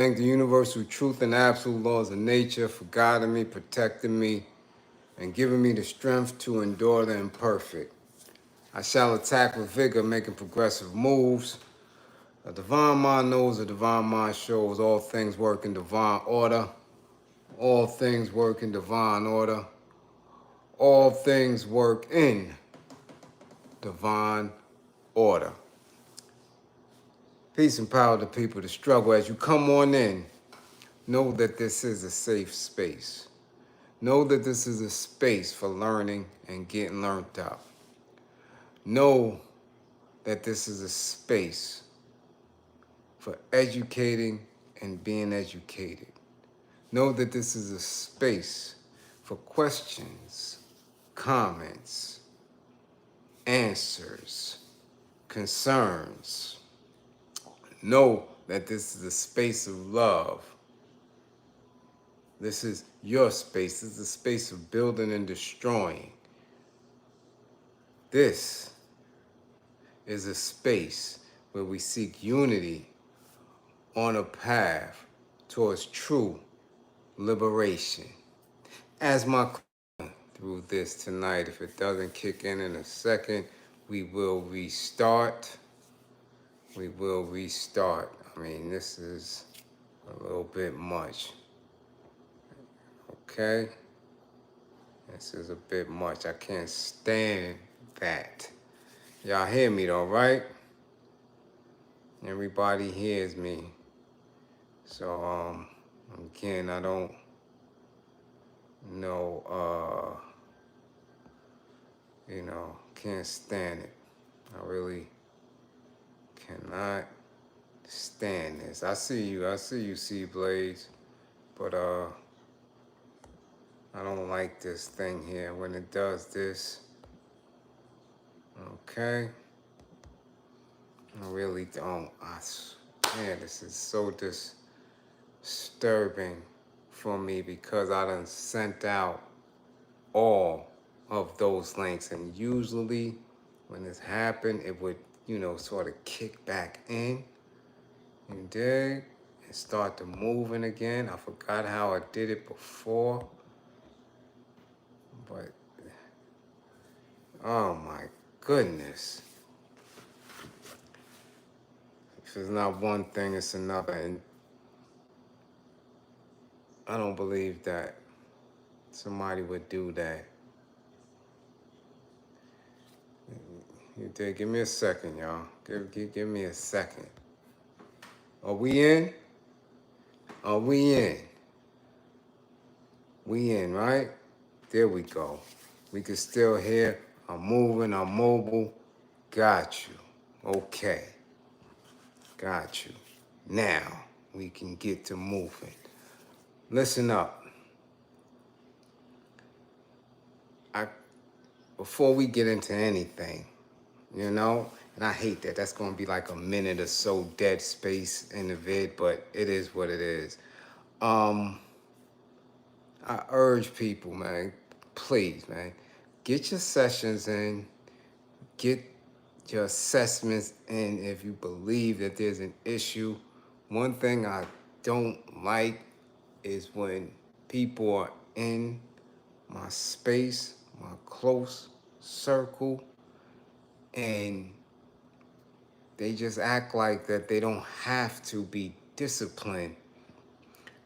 Thank the universal truth and absolute laws of nature for guiding me, protecting me, and giving me the strength to endure the imperfect. I shall attack with vigor, making progressive moves. A divine mind knows, a divine mind shows. All things work in divine order. All things work in divine order. All things work in divine order. Peace and power to people to struggle. As you come on in, know that this is a safe space. Know that this is a space for learning and getting learned up. Know that this is a space for educating and being educated. Know that this is a space for questions, comments, answers, concerns. Know that this is a space of love. This is your space. This is a space of building and destroying. This is a space where we seek unity on a path towards true liberation. As my through this tonight, if it doesn't kick in a second, we will restart. We will restart. I mean, this is a little bit much. Okay? This is a bit much. I can't stand that. Y'all hear me though, right? Everybody hears me. So, again, I don't know, can't stand it. I really cannot stand this. I see you, see Blaze, but I don't like this thing here when it does this. Okay? I really don't. Man, this is so disturbing for me because I done sent out all of those links, and usually when this happened, it would, sort of kick back in, you dig, and start to moving again. I forgot how I did it before, but oh my goodness. If it's not one thing, it's another, and I don't believe that somebody would do that. You did. Give me a second, y'all. Give me a second. Are we in? Are we in? We in, right? There we go. We can still hear. I'm moving. I'm mobile. Got you. Okay. Got you. Now we can get to moving. Listen up. Before we get into anything, and I hate that. That's going to be like a minute or so dead space in the vid, but it is what it is. I urge people, man, please, man, get your sessions in, get your assessments in if you believe that there's an issue. One thing I don't like is when people are in my space, my close circle, and they just act like that they don't have to be disciplined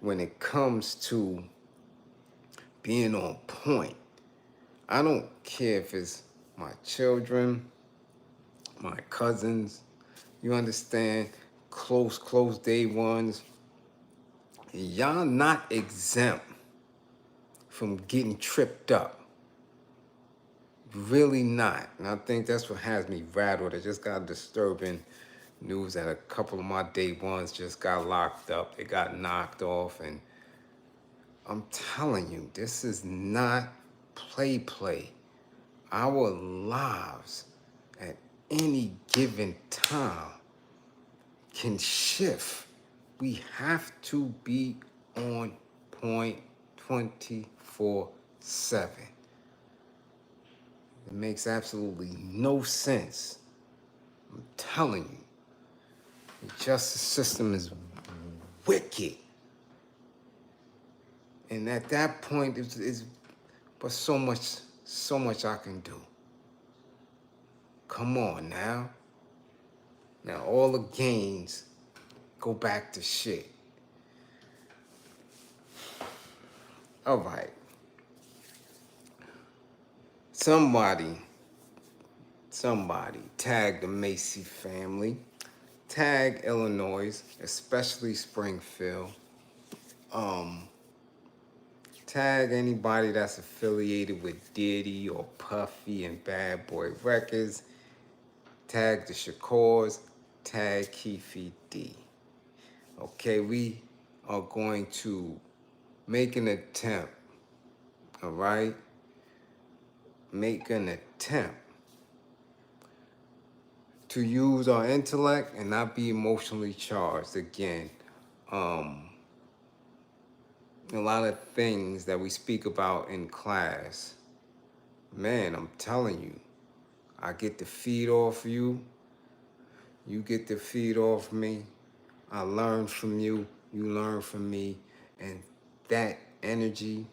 when it comes to being on point. I don't care if it's my children, my cousins, you understand, close day ones. Y'all not exempt from getting tripped up. Really not. And I think that's what has me rattled. I just got disturbing news that a couple of my day ones just got locked up. They got knocked off. And I'm telling you, this is not play. Our lives at any given time can shift. We have to be on point 24/7. It makes absolutely no sense. I'm telling you, the justice system is wicked. And at that point, it's but so much I can do. Come on now. Now all the gains go back to shit. All right. Somebody tag the Massey family, tag Illinois, especially Springfield. Tag anybody that's affiliated with Diddy or Puffy and Bad Boy Records. Tag the Shakors, tag Keefe D. Okay, we are going to make an attempt, all right? Make an attempt to use our intellect and not be emotionally charged. Again, a lot of things that we speak about in class, man, I'm telling you, I get to feed off you, you get to feed off me, I learn from you, you learn from me, and that energy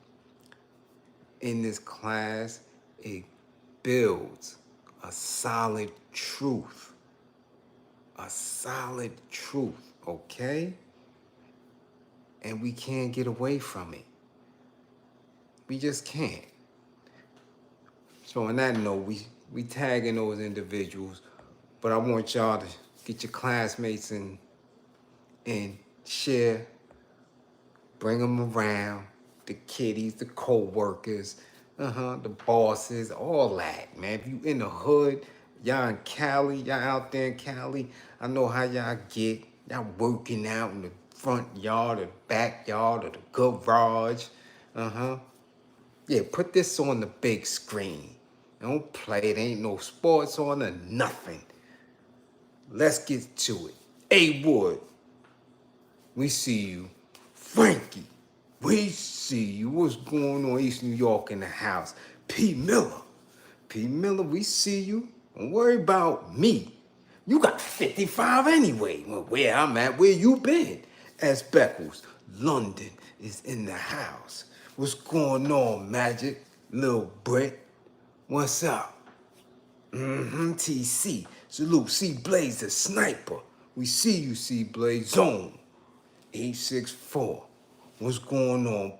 in this class, it builds a solid truth, okay? And we can't get away from it. We just can't. So on that note, we tagging those individuals, but I want y'all to get your classmates and share, bring them around, the kiddies, the co-workers, the bosses, all that, man. If you in the hood, y'all in Cali, y'all out there in Cali, I know how y'all get. Y'all working out in the front yard or backyard or the garage. Yeah, put this on the big screen. Don't play it. Ain't no sports on or nothing. Let's get to it. A Wood, we see you. Frankie, we see you. What's going on? East New York in the house. P. Miller, we see you. Don't worry about me. You got 55 anyway. Well, where I'm at, where you been? S. Beckles, London is in the house. What's going on, Magic? Lil Britt, what's up? TC, salute, C Blaze, the sniper. We see you, C Blaze, zone 864. What's going on?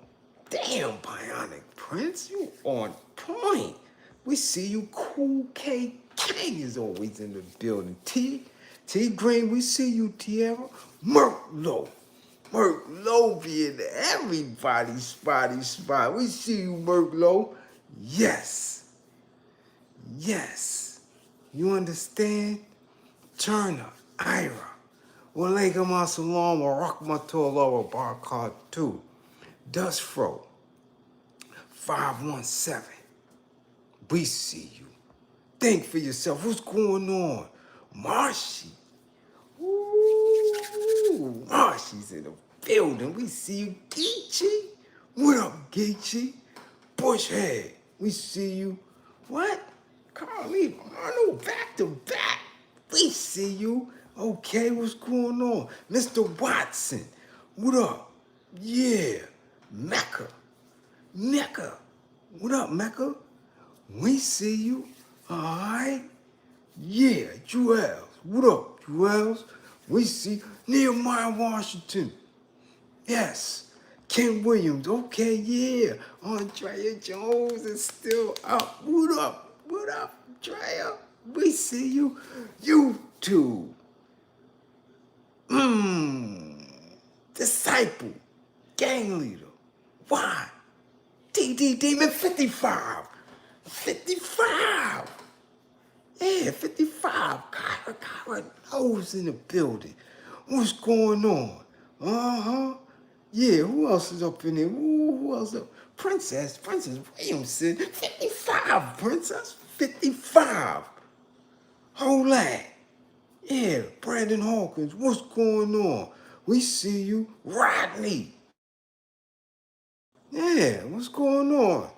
Damn, Bionic Prince, you on point. We see you, Cool K King is always in the building. T Green, we see you, Tierra. Merc Low be in everybody's spot. We see you, Merc Low. Yes. You understand? Turner, Ira, Walaikum Assalam, wa rahmatullahi wa barakatuh. Dustfro, 517. We see you. Think for yourself. What's going on? Marshy. Ooh, Marshy's in the building. We see you. Geechee. What up, Geechee? Bushhead. We see you. What? Carly, Arnold, back to back. We see you. Okay, what's going on? Mr. Watson. What up? Yeah. Mecca. What up, Mecca? We see you. All right. Yeah, Jewels. What up, Jewels? We see Nehemiah Washington. Yes. Ken Williams. Okay, yeah. Andrea Jones is still up. What up, Andrea? We see you. YouTube. Disciple. Gang leader. Why? TD Demon 55. 55. Yeah, 55. Kyra knows in the building. What's going on? Yeah, who else is up in there? Who else up? Princess Williamson. 55, Princess. 55. Hold that. Yeah, Brandon Hawkins. What's going on? We see you. Rodney. Yeah, what's going on?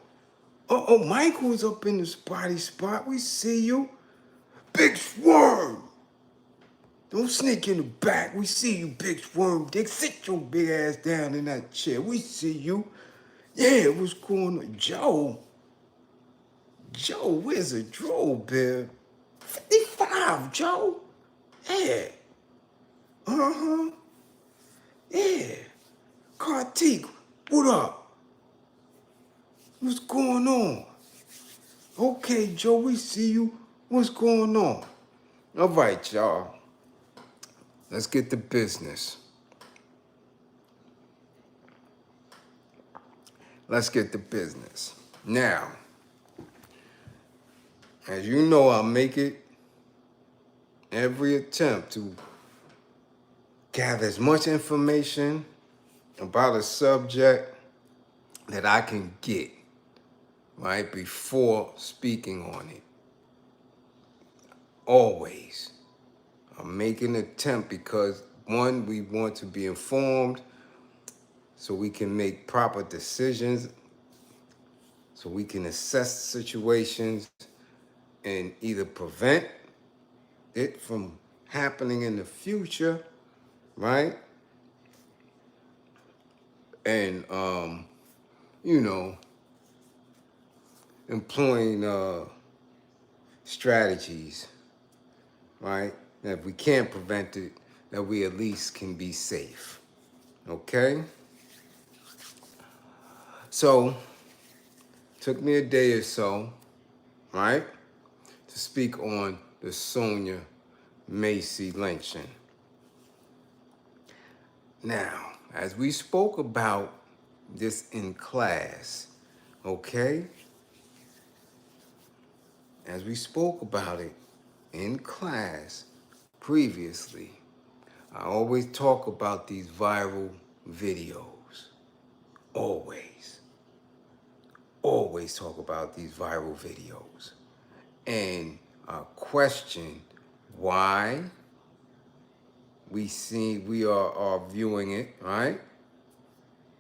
Michael's up in the spot. We see you. Big Swerve. Don't sneak in the back. We see you, big worm dick. Sit your big ass down in that chair. We see you. Yeah, what's going on? Joe, where's the draw, Bill? 55, Joe. Yeah. Uh-huh. Yeah. Kartik, what up? What's going on? Okay, Joe, we see you. What's going on? All right, y'all. Let's get to business. Let's get to business. Now, as you know, I'll make it every attempt to gather as much information about a subject that I can get, right, before speaking on it. Always. I'm making an attempt because, one, we want to be informed so we can make proper decisions, so we can assess situations and either prevent it from happening in the future, right? And, employing strategies, right? That if we can't prevent it, that we at least can be safe, okay? So, took me a day or so, right, to speak on the Sonya Massey lynching. Now, as we spoke about this in class, okay? As we spoke about it in class previously, I always talk about these viral videos. Always talk about these viral videos. And question why we are viewing it, right?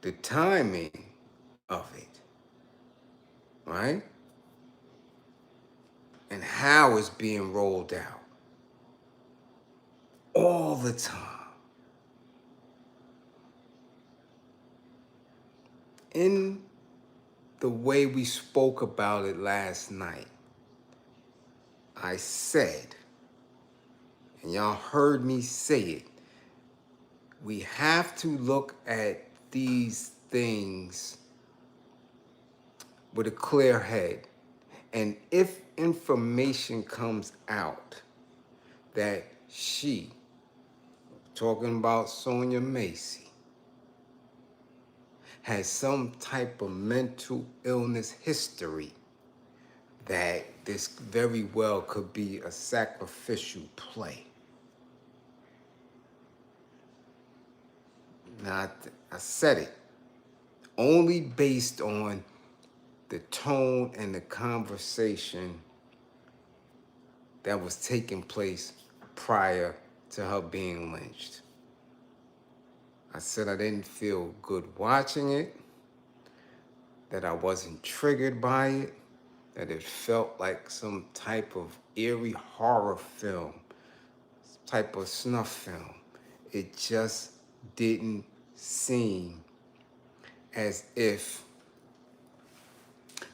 The timing of it, right? And how it's being rolled out all the time. In the way we spoke about it last night, I said, and y'all heard me say it, we have to look at these things with a clear head. And if information comes out that she, talking about Sonya Massey, has some type of mental illness history, that this very well could be a sacrificial play. Now, I said it only based on the tone and the conversation that was taking place prior to her being lynched. I said I didn't feel good watching it, that I wasn't triggered by it, that it felt like some type of eerie horror film, type of snuff film. It just didn't seem as if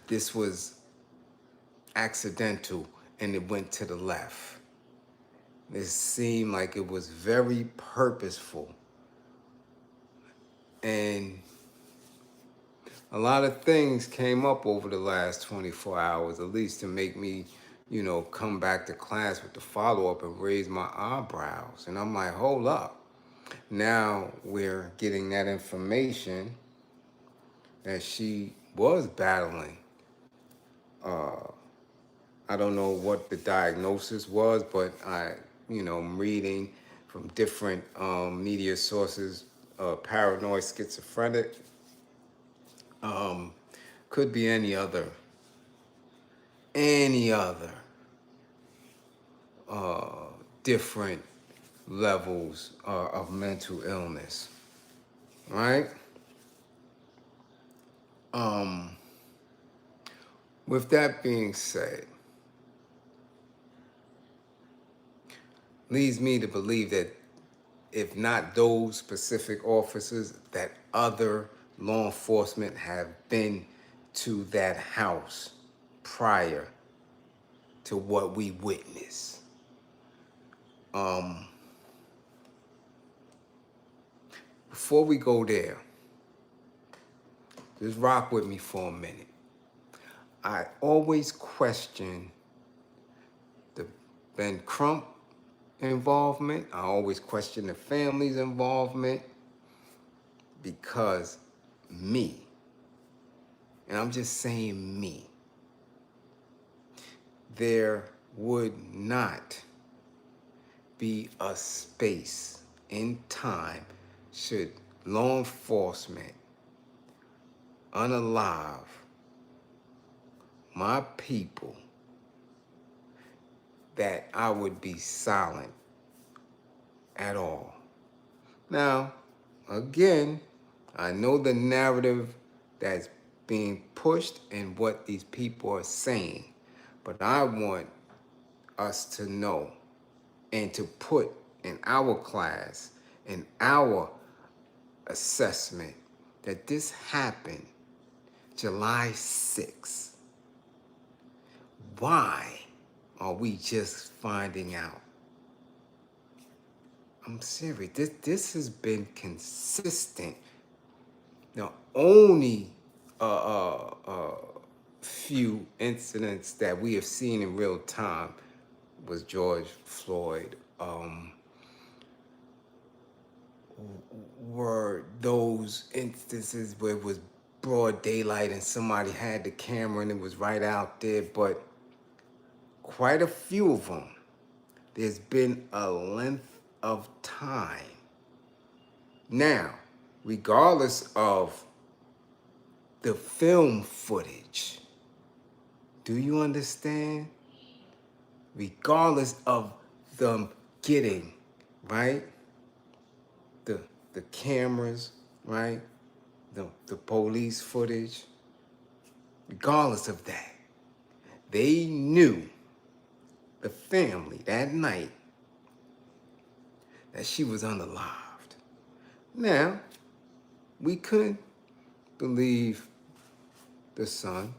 this was accidental and it went to the left. It seemed like it was very purposeful. And a lot of things came up over the last 24 hours, at least to make me, come back to class with the follow-up and raise my eyebrows. And I'm like, hold up. Now we're getting that information that she was battling. I don't know what the diagnosis was, but I'm reading from different media sources, paranoid schizophrenic, could be any other different levels of mental illness, right? With that being said, leads me to believe that if not those specific officers, that other law enforcement have been to that house prior to what we witnessed. Before we go there, just rock with me for a minute. I always question the Ben Crump involvement. I always question the family's involvement because me, and I'm just saying me, there would not be a space in time should law enforcement unalive my people that I would be silent at all. Now, again, I know the narrative that's being pushed and what these people are saying, but I want us to know and to put in our class, in our assessment, that this happened July 6th. Why are we just finding out? I'm serious. This has been consistent. The only few incidents that we have seen in real time was George Floyd. Were those instances where it was broad daylight and somebody had the camera and it was right out there, but quite a few of them, there's been a length of time. Now, regardless of the film footage, do you understand? Regardless of them getting, right, the cameras, right, the police footage, regardless of that, they knew, the family, that night, that she was unalived. Now, we couldn't believe the son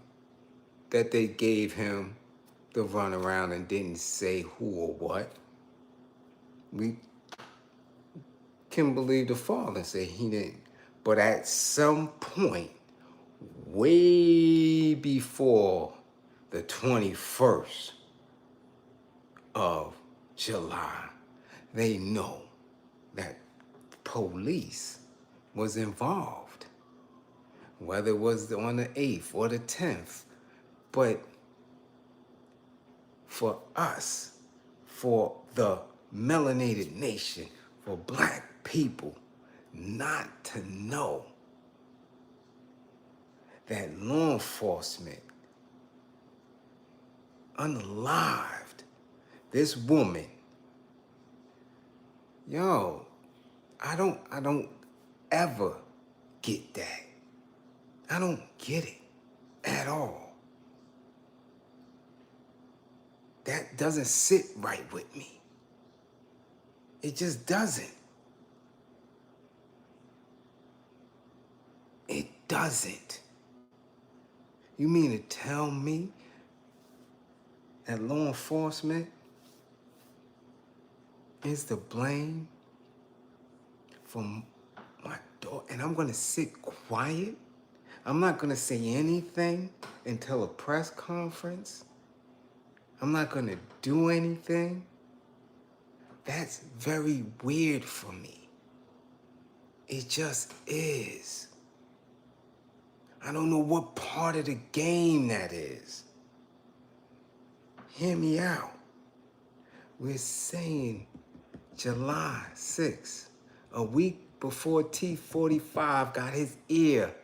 that they gave him the runaround and didn't say who or what. We can believe the father and say he didn't. But at some point, way before the 21st of July, they know that police was involved, whether it was on the 8th or the 10th. But for us, for the melanated nation, for black people, not to know that law enforcement unalived this woman, yo, I don't ever get that. I don't get it at all. That doesn't sit right with me. It just doesn't. It doesn't. You mean to tell me that law enforcement is to blame for my daughter? And I'm gonna sit quiet? I'm not gonna say anything until a press conference? I'm not gonna do anything? That's very weird for me. It just is. I don't know what part of the game that is. Hear me out. We're saying July 6th, a week before T-45 got his ear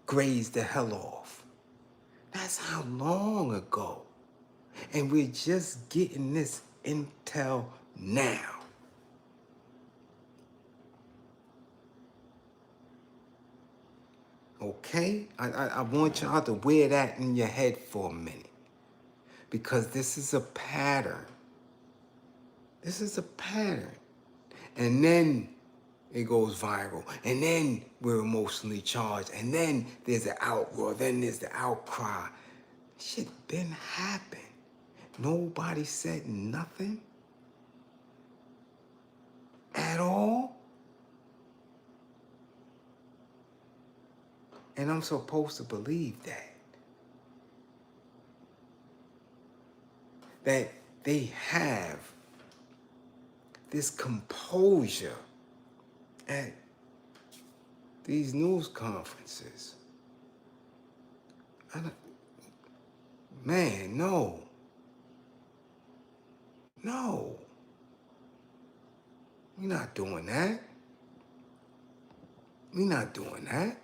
grazed the hell off. That's how long ago. And we're just getting this intel now. Okay? I want y'all to wear that in your head for a minute. Because this is a pattern. This is a pattern. And then it goes viral. And then we're emotionally charged. And then there's an outroar. Then there's the outcry. Shit been happened. Nobody said nothing at all. And I'm supposed to believe that. That they have this composure at these news conferences. Man, no. No. We're not doing that. We're not doing that.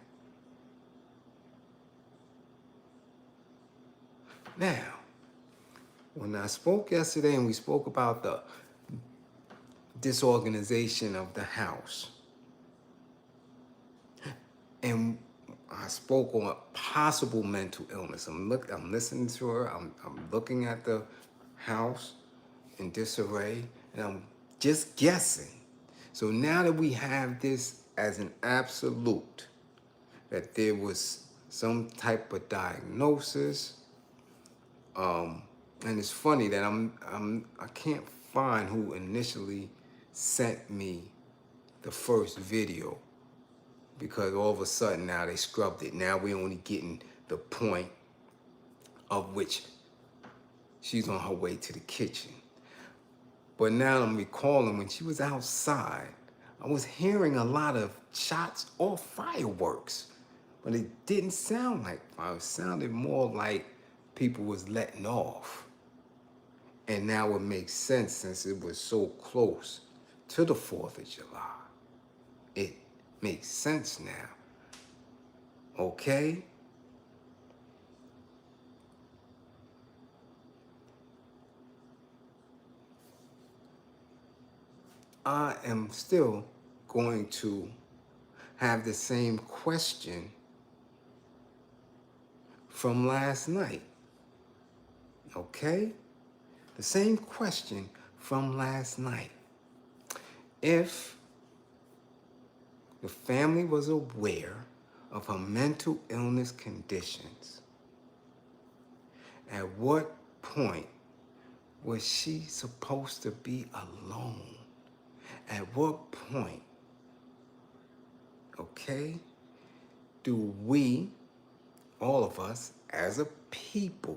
Now, when I spoke yesterday and we spoke about the disorganization of the house, and I spoke on possible mental illness. I'm listening to her. I'm looking at the house in disarray, and I'm just guessing. So now that we have this as an absolute, that there was some type of diagnosis, and it's funny that I can't find who initially sent me the first video, because all of a sudden now they scrubbed it. Now we're only getting the point of which she's on her way to the kitchen. But now I'm recalling when she was outside, I was hearing a lot of shots or fireworks, but it didn't sound like fire. It sounded more like people was letting off. And now it makes sense since it was so close to the 4th of July. It makes sense now. Okay? I am still going to have the same question from last night. Okay? The same question from last night. If the family was aware of her mental illness conditions, at what point was she supposed to be alone? At what point, okay, do we, all of us, as a people,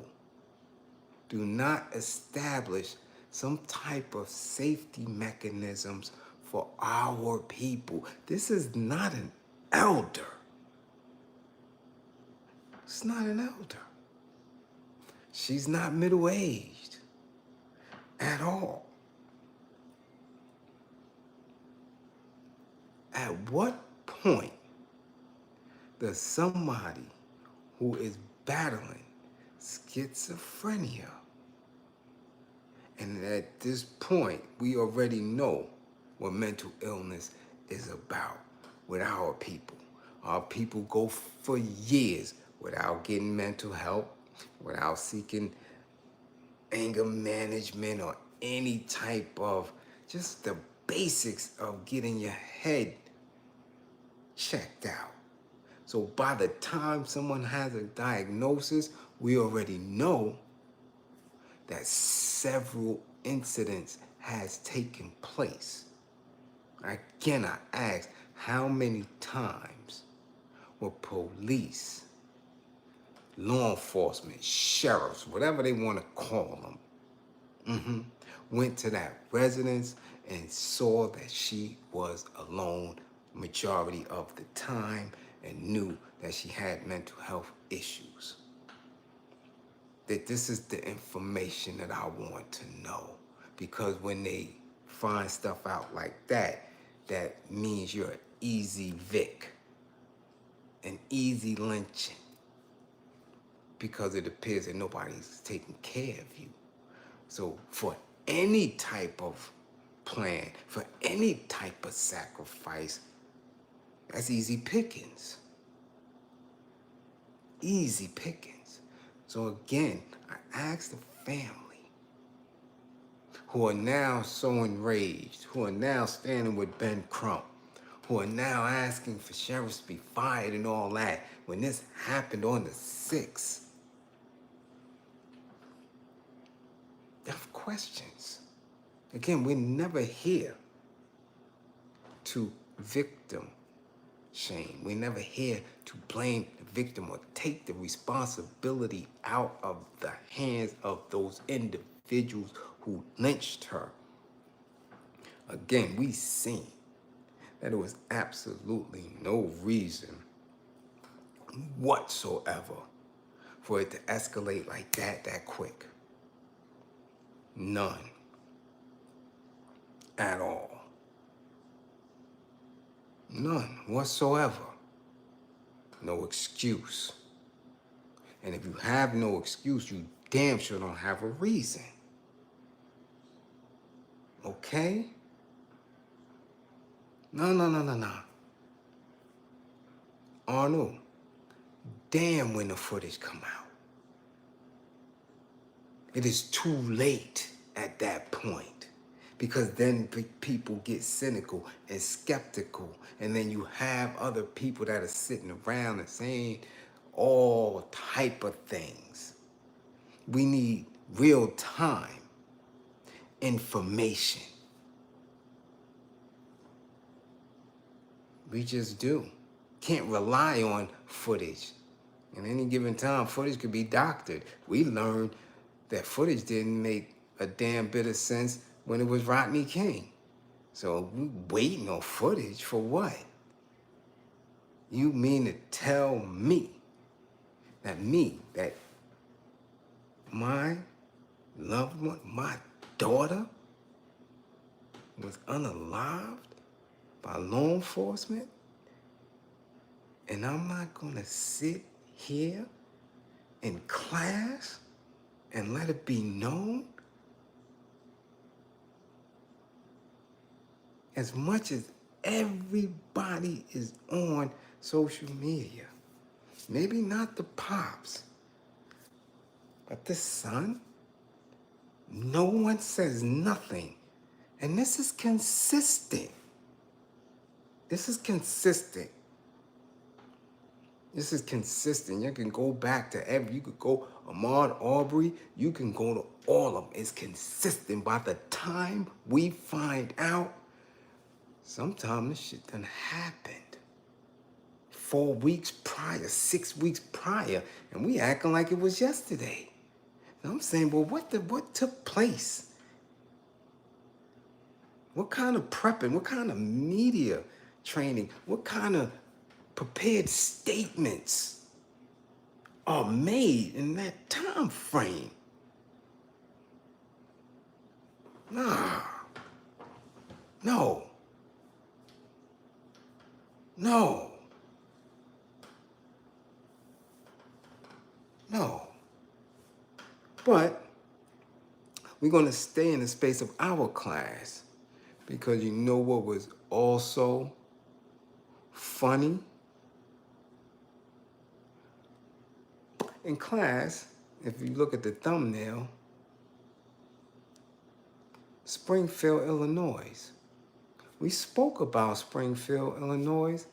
do not establish some type of safety mechanisms for our people? This is not an elder. It's not an elder. She's not middle-aged at all. At what point does somebody who is battling schizophrenia, and at this point we already know what mental illness is about with our people. Our people go for years without getting mental help, without seeking anger management or any type of just the basics of getting your head checked out. So by the time someone has a diagnosis, we already know that several incidents has taken place. Again, I ask, how many times were police, law enforcement, sheriffs, whatever they want to call them, went to that residence and saw that she was alone majority of the time and knew that she had mental health issues? That this is the information that I want to know. Because when they find stuff out like that, that means you're an easy Vic, an easy lynching, because it appears that nobody's taking care of you. So for any type of plan, for any type of sacrifice, that's easy pickings. Easy pickings. So again, I asked the family who are now so enraged, who are now standing with Ben Crump, who are now asking for sheriffs to be fired and all that, when this happened on the 6th. They have questions. Again, we're never here to victim shame. We're never here to blame the victim or take the responsibility out of the hands of those individuals who lynched her. Again, we seen that there was absolutely no reason whatsoever for it to escalate like that quick. None. At all. None whatsoever. No excuse. And if you have no excuse, you damn sure don't have a reason. Okay? No. Arnold, damn when the footage come out. It is too late at that point, because then people get cynical and skeptical, and then you have other people that are sitting around and saying all type of things. We need real-time information. We just do. Can't rely on footage. At any given time, footage could be doctored. We learned that footage didn't make a damn bit of sense when it was Rodney King. So we waiting on footage for what? You mean to tell me that my loved one, my daughter, was unalived by law enforcement, and I'm not gonna sit here in class and let it be known? As much as everybody is on social media, maybe not the pops, but the son, no one says nothing. And this is consistent. This is consistent. This is consistent. You can go back to you could go Ahmaud Arbery, you can go to all of them. It's consistent. By the time we find out, sometimes this shit done happened 4 weeks prior, 6 weeks prior, and we acting like it was yesterday. And I'm saying, well, what took place? What kind of prepping? What kind of media training? What kind of prepared statements are made in that time frame? Nah. No. But we're going to stay in the space of our class, because you know what was also funny? In class, if you look at the thumbnail, Springfield, Illinois. We spoke about Springfield, Illinois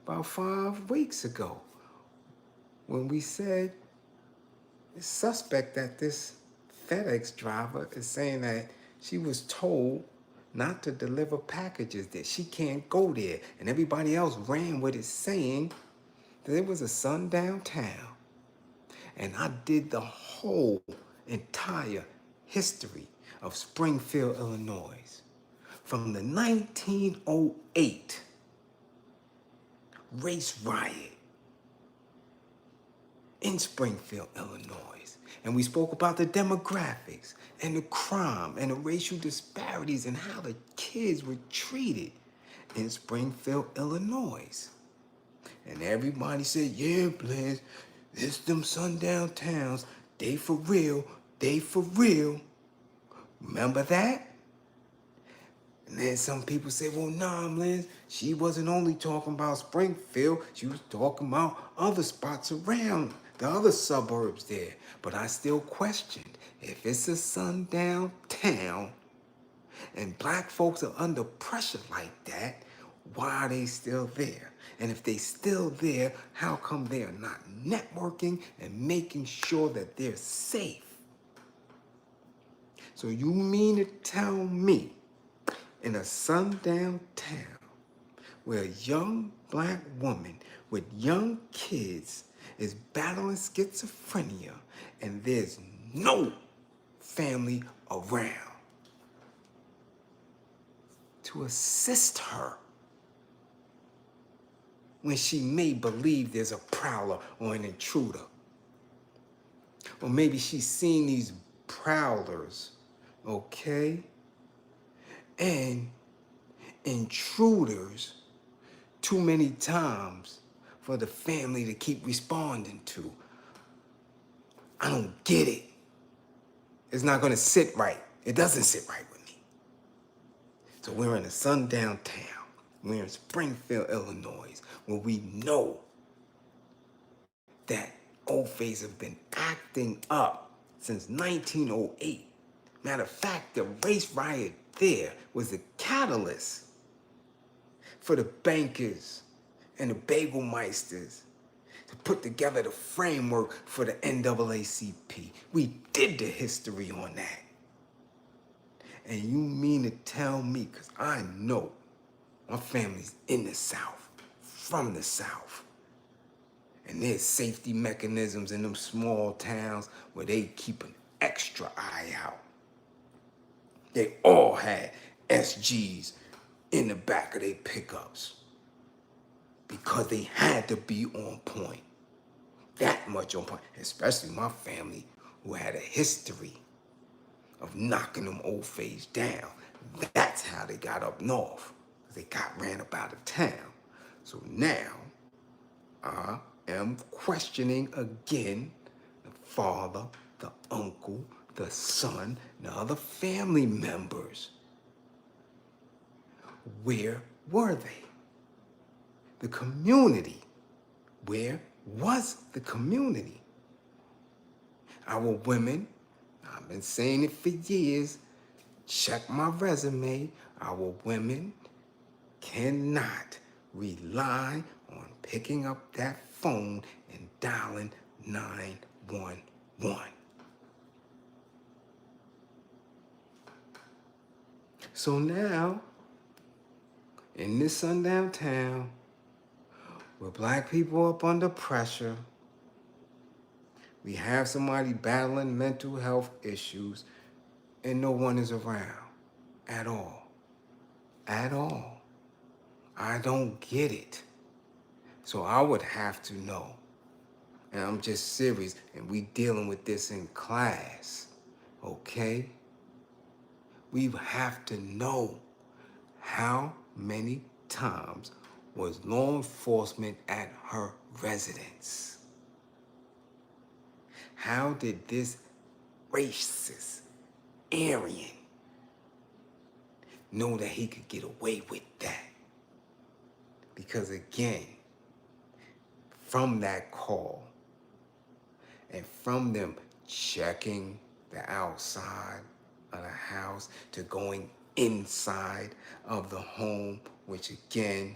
about 5 weeks ago, when we said it's suspect that this FedEx driver is saying that she was told not to deliver packages, that she can't go there. And everybody else ran with it, saying that it was a sundown town. And I did the whole entire history of Springfield, Illinois, from the 1908 race riot in Springfield, Illinois. And we spoke about the demographics and the crime and the racial disparities and how the kids were treated in Springfield, Illinois. And everybody said, yeah, Bliz, it's them sundown towns. They for real. Remember that? And then some people say, well, nah, Bliz, she wasn't only talking about Springfield. She was talking about other spots around, the other suburbs there. But I still questioned, if it's a sundown town, And black folks are under pressure like that. Why are they still there? And if they still there, how come they are not networking and making sure that they're safe? So you mean to tell me in a sundown town where a young black woman with young kids is battling schizophrenia and there's no family around to assist her when she may believe there's a prowler or an intruder? Or maybe she's seen these prowlers, okay, and intruders too many times for the family to keep responding to. I don't get it. It's not gonna sit right. It doesn't sit right with me. So we're in a sundown town. We're in Springfield, Illinois, where we know that old face have been acting up since 1908. Matter of fact, the race riot there was the catalyst for the bankers and the Bagelmeisters to put together the framework for the NAACP. We did the history on that. And you mean to tell me, because I know my family's in the South, from the South, and there's safety mechanisms in them small towns where they keep an extra eye out. They all had SGs in the back of their pickups because they had to be on point. That much on point, especially my family who had a history of knocking them old fays down. That's how they got up north. They got ran up out of town. So now I am questioning again the father, the uncle, the son, and the other family members. Where were they? The community. Where was the community? Our women, I've been saying it for years, check my resume, our women cannot rely on picking up that phone and dialing 911. So now, in this sundown town, where black people up under pressure, we have somebody battling mental health issues, and no one is around at all. At all. I don't get it. So I would have to know, and I'm just serious, and we dealing with this in class, okay? We have to know how many times was law enforcement at her residence. How did this racist Aryan know that he could get away with that? Because again, from that call and from them checking the outside of the house to going inside of the home, which again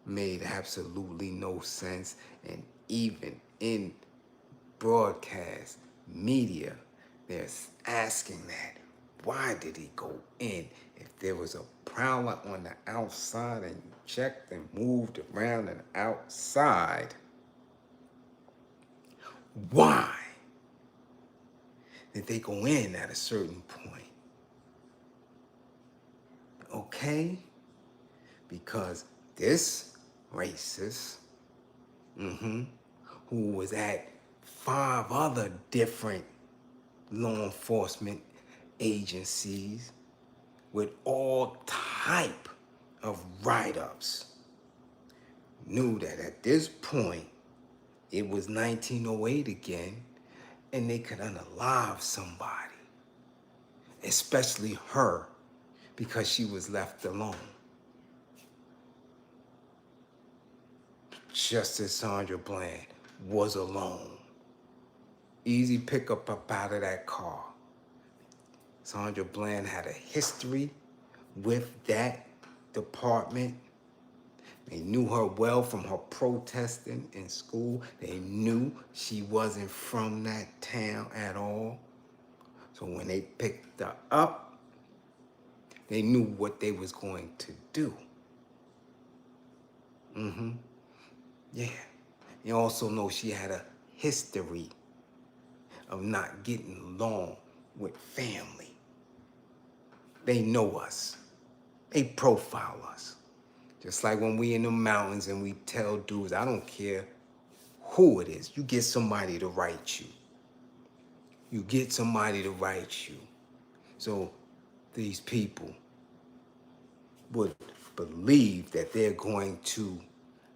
made absolutely no sense. And even in broadcast media, they're asking that. Why did he go in? If there was a prowler on the outside and you checked and moved around and outside, why did they go in at a certain point? Okay? Because this racist, who was at 5 other different law enforcement agencies with all type of write-ups, knew that at this point it was 1908 again, and they could unalive somebody, especially her, because she was left alone. Justice Sandra Bland was alone. Easy pickup up out of that car. Sandra Bland had a history with that department. They knew her well from her protesting in school. They knew she wasn't from that town at all. So when they picked her up, they knew what they was going to do. Yeah. You also know she had a history of not getting along with family. They know us. They profile us. Just like when we in the mountains and we tell dudes, I don't care who it is, you get somebody to write you. You get somebody to write you. So these people would believe that they're going to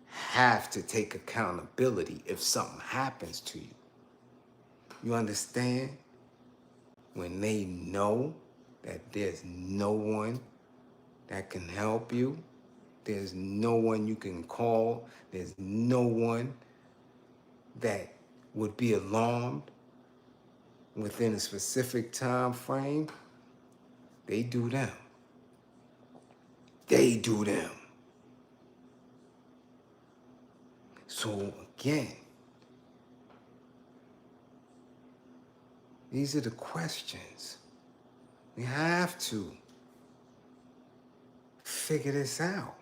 have to take accountability if something happens to you. You understand? When they know that there's no one that can help you, there's no one you can call, there's no one that would be alarmed within a specific time frame, they do them. They do them. So again, these are the questions. We have to figure this out.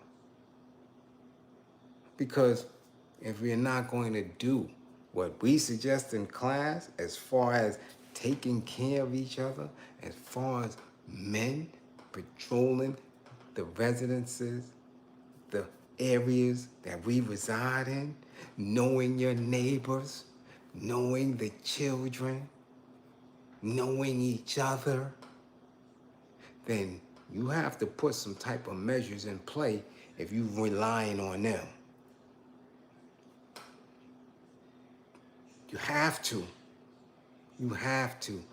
Because if we're not going to do what we suggest in class, as far as taking care of each other, as far as men patrolling the residences, the areas that we reside in, knowing your neighbors, knowing the children, knowing each other, then you have to put some type of measures in play if you're relying on them. You have to. You have to.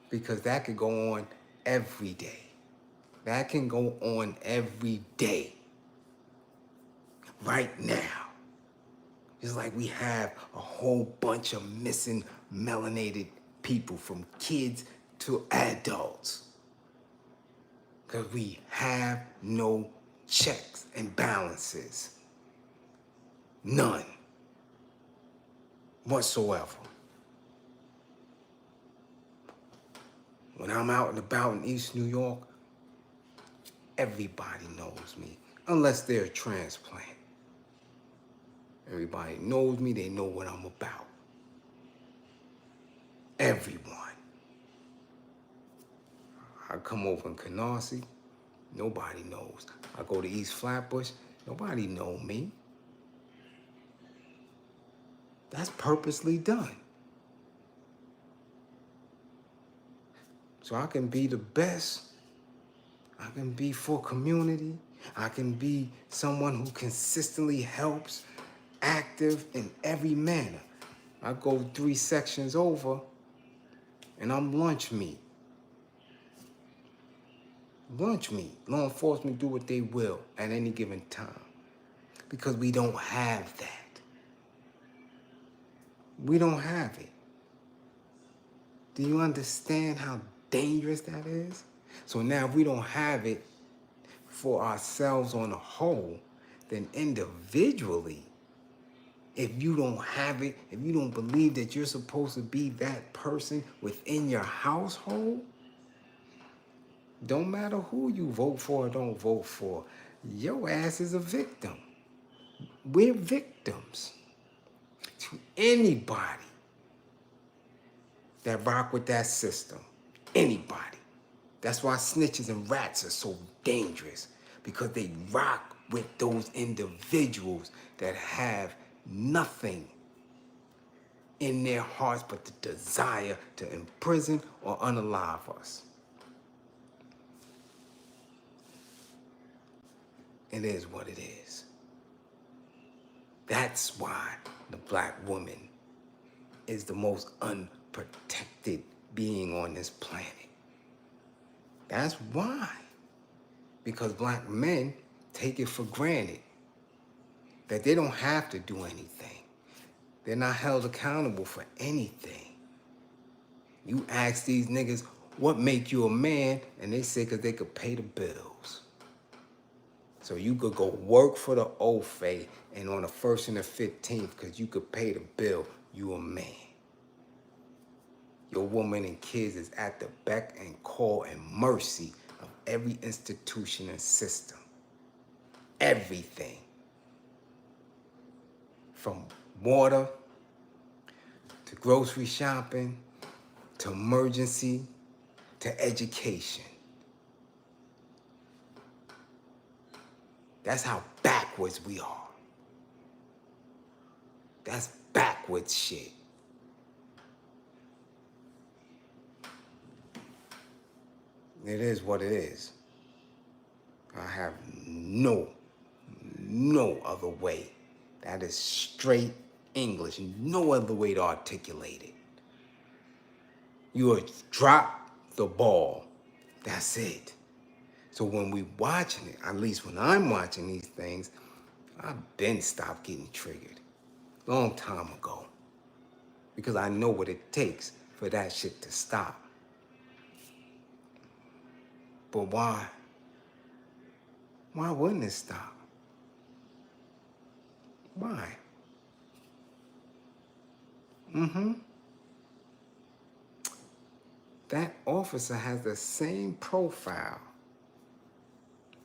Because that could go on every day. That can go on every day. Right now. Just like we have a whole bunch of missing melanated people, from kids to adults. Because we have no checks and balances. None. Whatsoever. When I'm out and about in East New York, everybody knows me, unless they're a transplant. Everybody knows me, they know what I'm about. Everyone. I come over in Canarsie, nobody knows. I go to East Flatbush, nobody know me. That's purposely done. So I can be the best. I can be for community. I can be someone who consistently helps, active in every manner. I go 3 sections over and I'm lunch meat. Lunch meat. Law enforcement do what they will at any given time. Because we don't have that. We don't have it. Do you understand how dangerous that is? So now if we don't have it for ourselves on a whole, then individually, if you don't have it, if you don't believe that you're supposed to be that person within your household, don't matter who you vote for or don't vote for, your ass is a victim. We're victims to anybody that rock with that system. Anybody. That's why snitches and rats are so dangerous, because they rock with those individuals that have nothing in their hearts but the desire to imprison or unalive us. It is what it is. That's why the black woman is the most unprotected being on this planet. That's why. Because black men take it for granted that they don't have to do anything. They're not held accountable for anything. You ask these niggas, what make you a man? And they say because they could pay the bills. So you could go work for the OFA, and on the 1st and the 15th, because you could pay the bill, you a man. Your woman and kids is at the beck and call and mercy of every institution and system. Everything. From water to grocery shopping to emergency to education. That's how backwards we are. That's backwards shit. It is what it is. I have no other way. That is straight English. No other way to articulate it. You would drop the ball. That's it. So when we watching it, at least when I'm watching these things, I've been stopped getting triggered. Long time ago. Because I know what it takes for that shit to stop. But why? Why wouldn't it stop? Why? That officer has the same profile.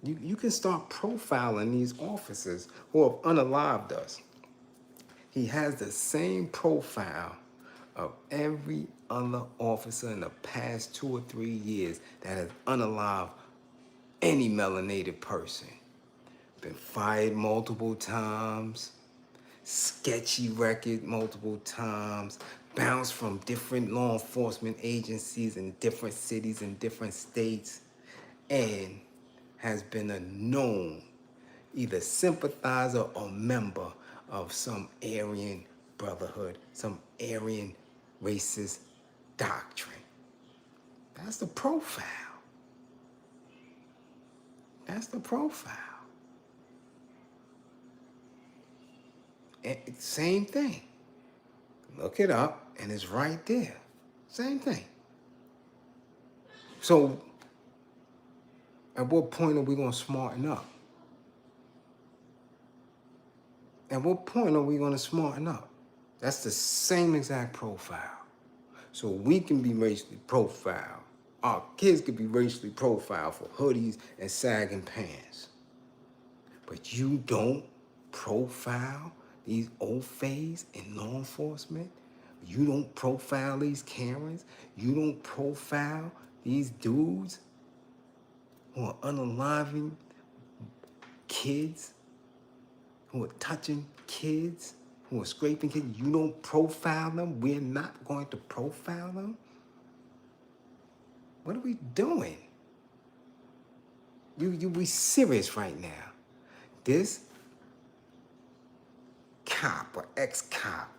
You can start profiling these officers who have unalived us. He has the same profile of every other officer in the past 2 or 3 years that has unalived any melanated person. Been fired multiple times, sketchy record multiple times, bounced from different law enforcement agencies in different cities and different states, and has been a known either sympathizer or member of some Aryan brotherhood, some Aryan racist doctrine. That's the profile. That's the profile. And same thing. Look it up, and it's right there. Same thing. So, at what point are we going to smarten up? At what point are we going to smarten up? That's the same exact profile. So we can be racially profiled. Our kids could be racially profiled for hoodies and sagging pants. But you don't profile these OFAs in law enforcement. You don't profile these Karens. You don't profile these dudes who are unaliving kids, who are touching kids, who are scraping kids. You don't profile them. We're not going to profile them. What are we doing? You be serious right now. This cop or ex-cop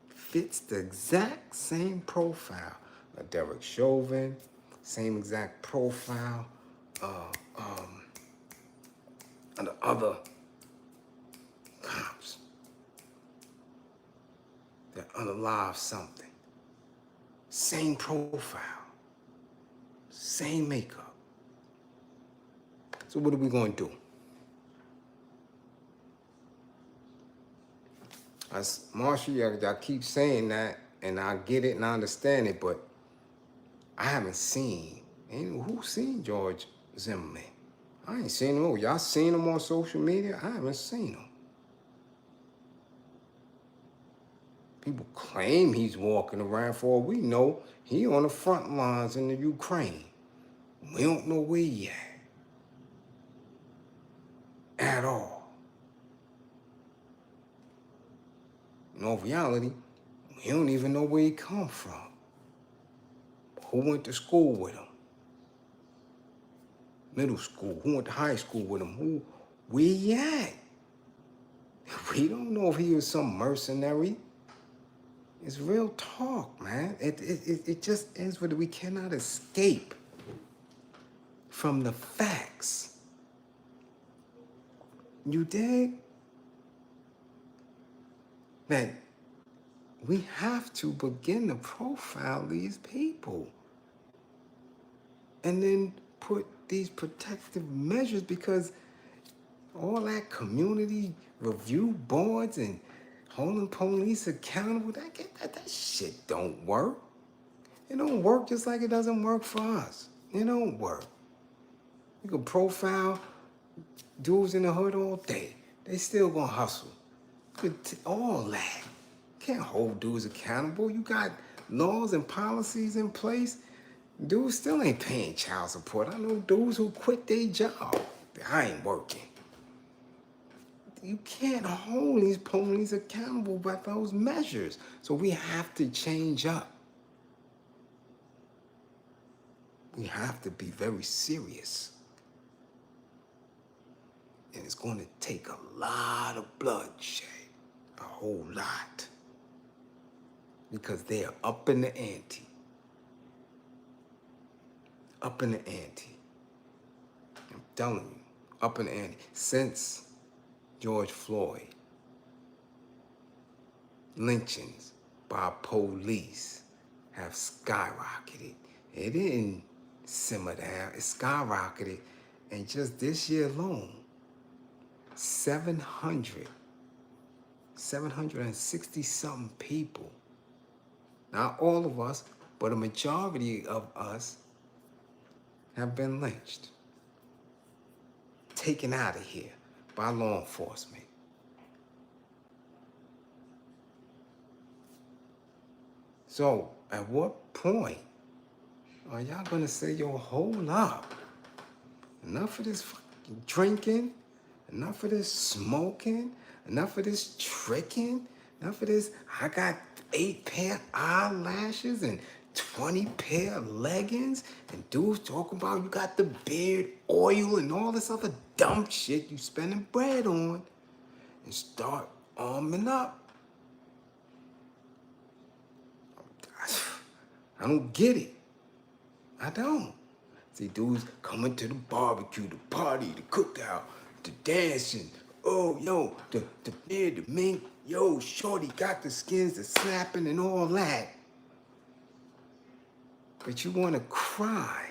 fits the exact same profile of Derek Chauvin, same exact profile of the other cops that unalive something. Same profile, same makeup. So what are we going to do? Marshall, I keep saying that, and I get it and I understand it, but I haven't seen. Who's seen George Zimmerman? I ain't seen him. Y'all seen him on social media? I haven't seen him. People claim he's walking around. For all we know, he on the front lines in the Ukraine. We don't know where he at all. In all reality, we don't even know where he come from. Who went to school with him? Middle school. Who went to high school with him? Where he at? We don't know if he was some mercenary. It's real talk, man. It just is what we cannot escape from the facts. You dig? That we have to begin to profile these people. and then put these protective measures, because all that community review boards and holding police accountable, that shit don't work. It don't work, just like it doesn't work for us. It don't work. You can profile dudes in the hood all day. They still gonna hustle. All that. Can't hold dudes accountable. You got laws and policies in place. Dudes still ain't paying child support. I know dudes who quit their job. I ain't working. You can't hold these police accountable by those measures. So we have to change up. We have to be very serious. And it's going to take a lot of bloodshed. A whole lot. Because they are up in the ante. Up in the ante. I'm telling you, up in the ante. Since George Floyd, lynchings by police have skyrocketed. It didn't simmer down, it skyrocketed. And just this year alone, 760-something people, not all of us, but a majority of us, have been lynched, taken out of here by law enforcement. So, at what point are y'all gonna say, yo, hold up? Enough of this fucking drinking, enough of this smoking, enough of this tricking, enough of this, I got 8 pair eyelashes and 20 pair of leggings, and dudes talking about you got the beard oil and all this other dumb shit you spending bread on, and start arming up. I don't get it. I don't. See dudes coming to the barbecue, the party, the cookout, the dancing. Oh, yo, the beard, the mink. Yo, shorty got the skins, the snapping and all that. But you want to cry.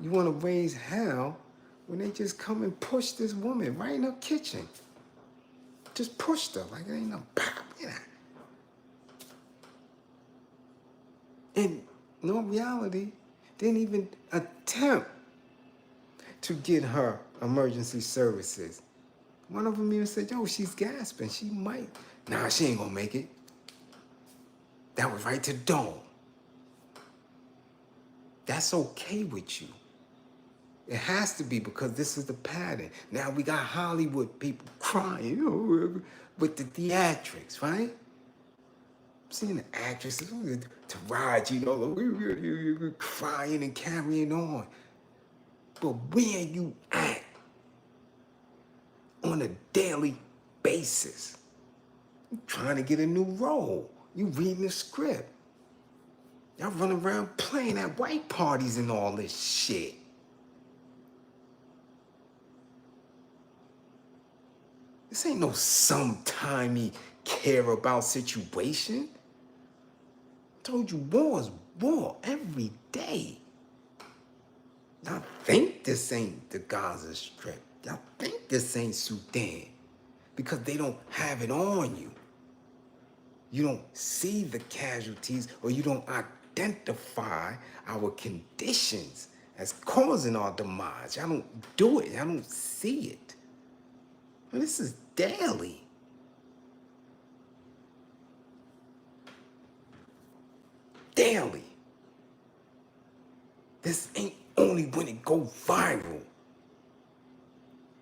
You want to raise hell when they just come and push this woman right in her kitchen. Just pushed her like it ain't no pop, you know. And no reality, didn't even attempt to get her emergency services. One of them even said, yo, she's gasping. She might. Nah, she ain't gonna make it. That was right to the dome. That's okay with you. It has to be, because this is the pattern. Now we got Hollywood people crying, you know, with the theatrics, right? I'm seeing the actresses, Taraji, you know, crying and carrying on. But where you at on a daily basis? You trying to get a new role. You reading the script. Y'all running around playing at white parties and all this shit. This ain't no sometimey care about situation. I told you war is war every day. Y'all think this ain't the Gaza Strip. Y'all think this ain't Sudan because they don't have it on you. You don't see the casualties, or you don't identify our conditions as causing our demise. Y'all don't do it. Y'all don't see it. Well, this is daily. Daily. This ain't only when it go viral.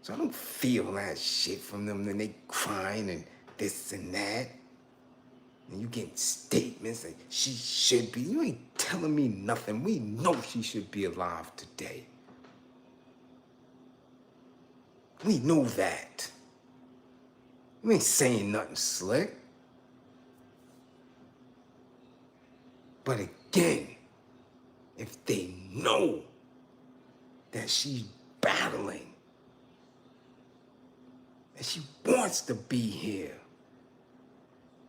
So I don't feel that shit from them, and they crying and this and that. And you getting statements that she should be. You ain't telling me nothing. We know she should be alive today. We know that. You ain't saying nothing slick. But again, if they know that she's battling, that she wants to be here,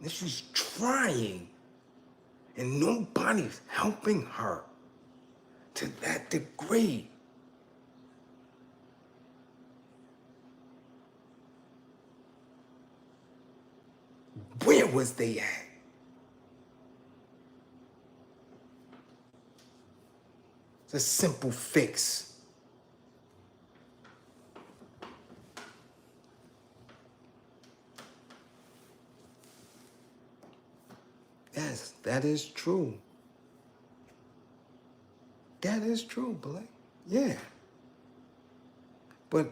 that she's trying, and nobody's helping her, to that degree. Where was they at? It's a simple fix. Yes, that is true. That is true, Blake. Yeah. But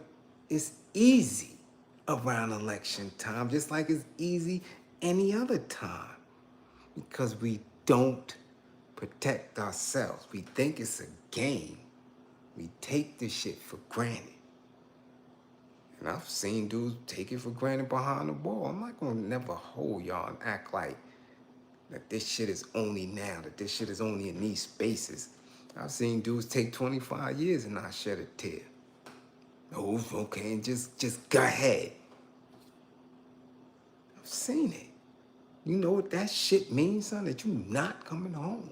it's easy around election time, just like it's easy any other time, because we don't protect ourselves. We think it's a game. We take this shit for granted. And I've seen dudes take it for granted behind the wall. I'm not gonna never hold y'all and act like that this shit is only now, that this shit is only in these spaces. I've seen dudes take 25 years and not shed a tear. Oh, okay, and just go ahead. I've seen it. You know what that shit means, son? That you not coming home.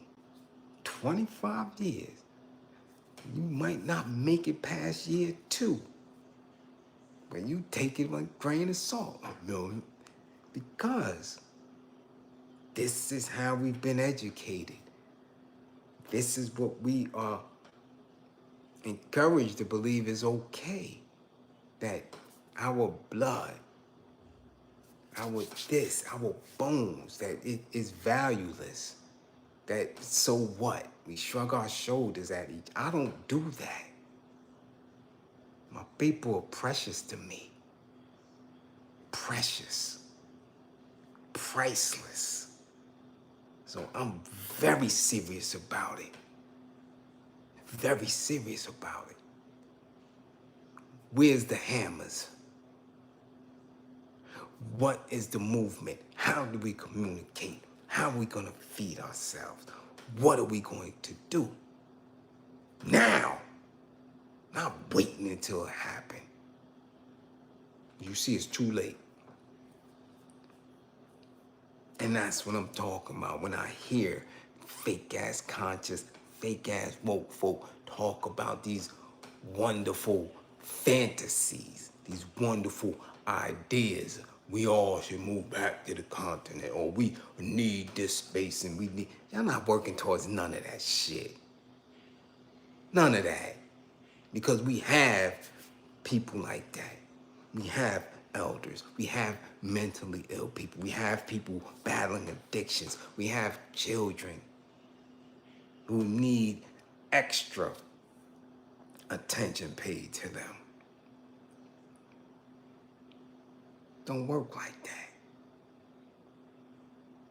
25 years. You might not make it past year 2. But you take it like a grain of salt, because this is how we've been educated. This is what we are encouraged to believe is okay. That our blood, our this, our bones, that it is valueless. That so what? We shrug our shoulders at each. I don't do that. My people are precious to me. Precious. Priceless. So I'm very serious about it. Very serious about it. Where's the hammers? What is the movement? How do we communicate? How are we going to feed ourselves? What are we going to do? Now. Not waiting until it happens. You see, it's too late. And that's what I'm talking about when I hear fake-ass conscious, fake-ass woke folk talk about these wonderful fantasies, these wonderful ideas. We all should move back to the continent, or we need this space, and we need... Y'all not working towards none of that shit. None of that. Because we have people like that. We have elders. We have mentally ill people. We have people battling addictions. We have children who need extra attention paid to them. Don't work like that.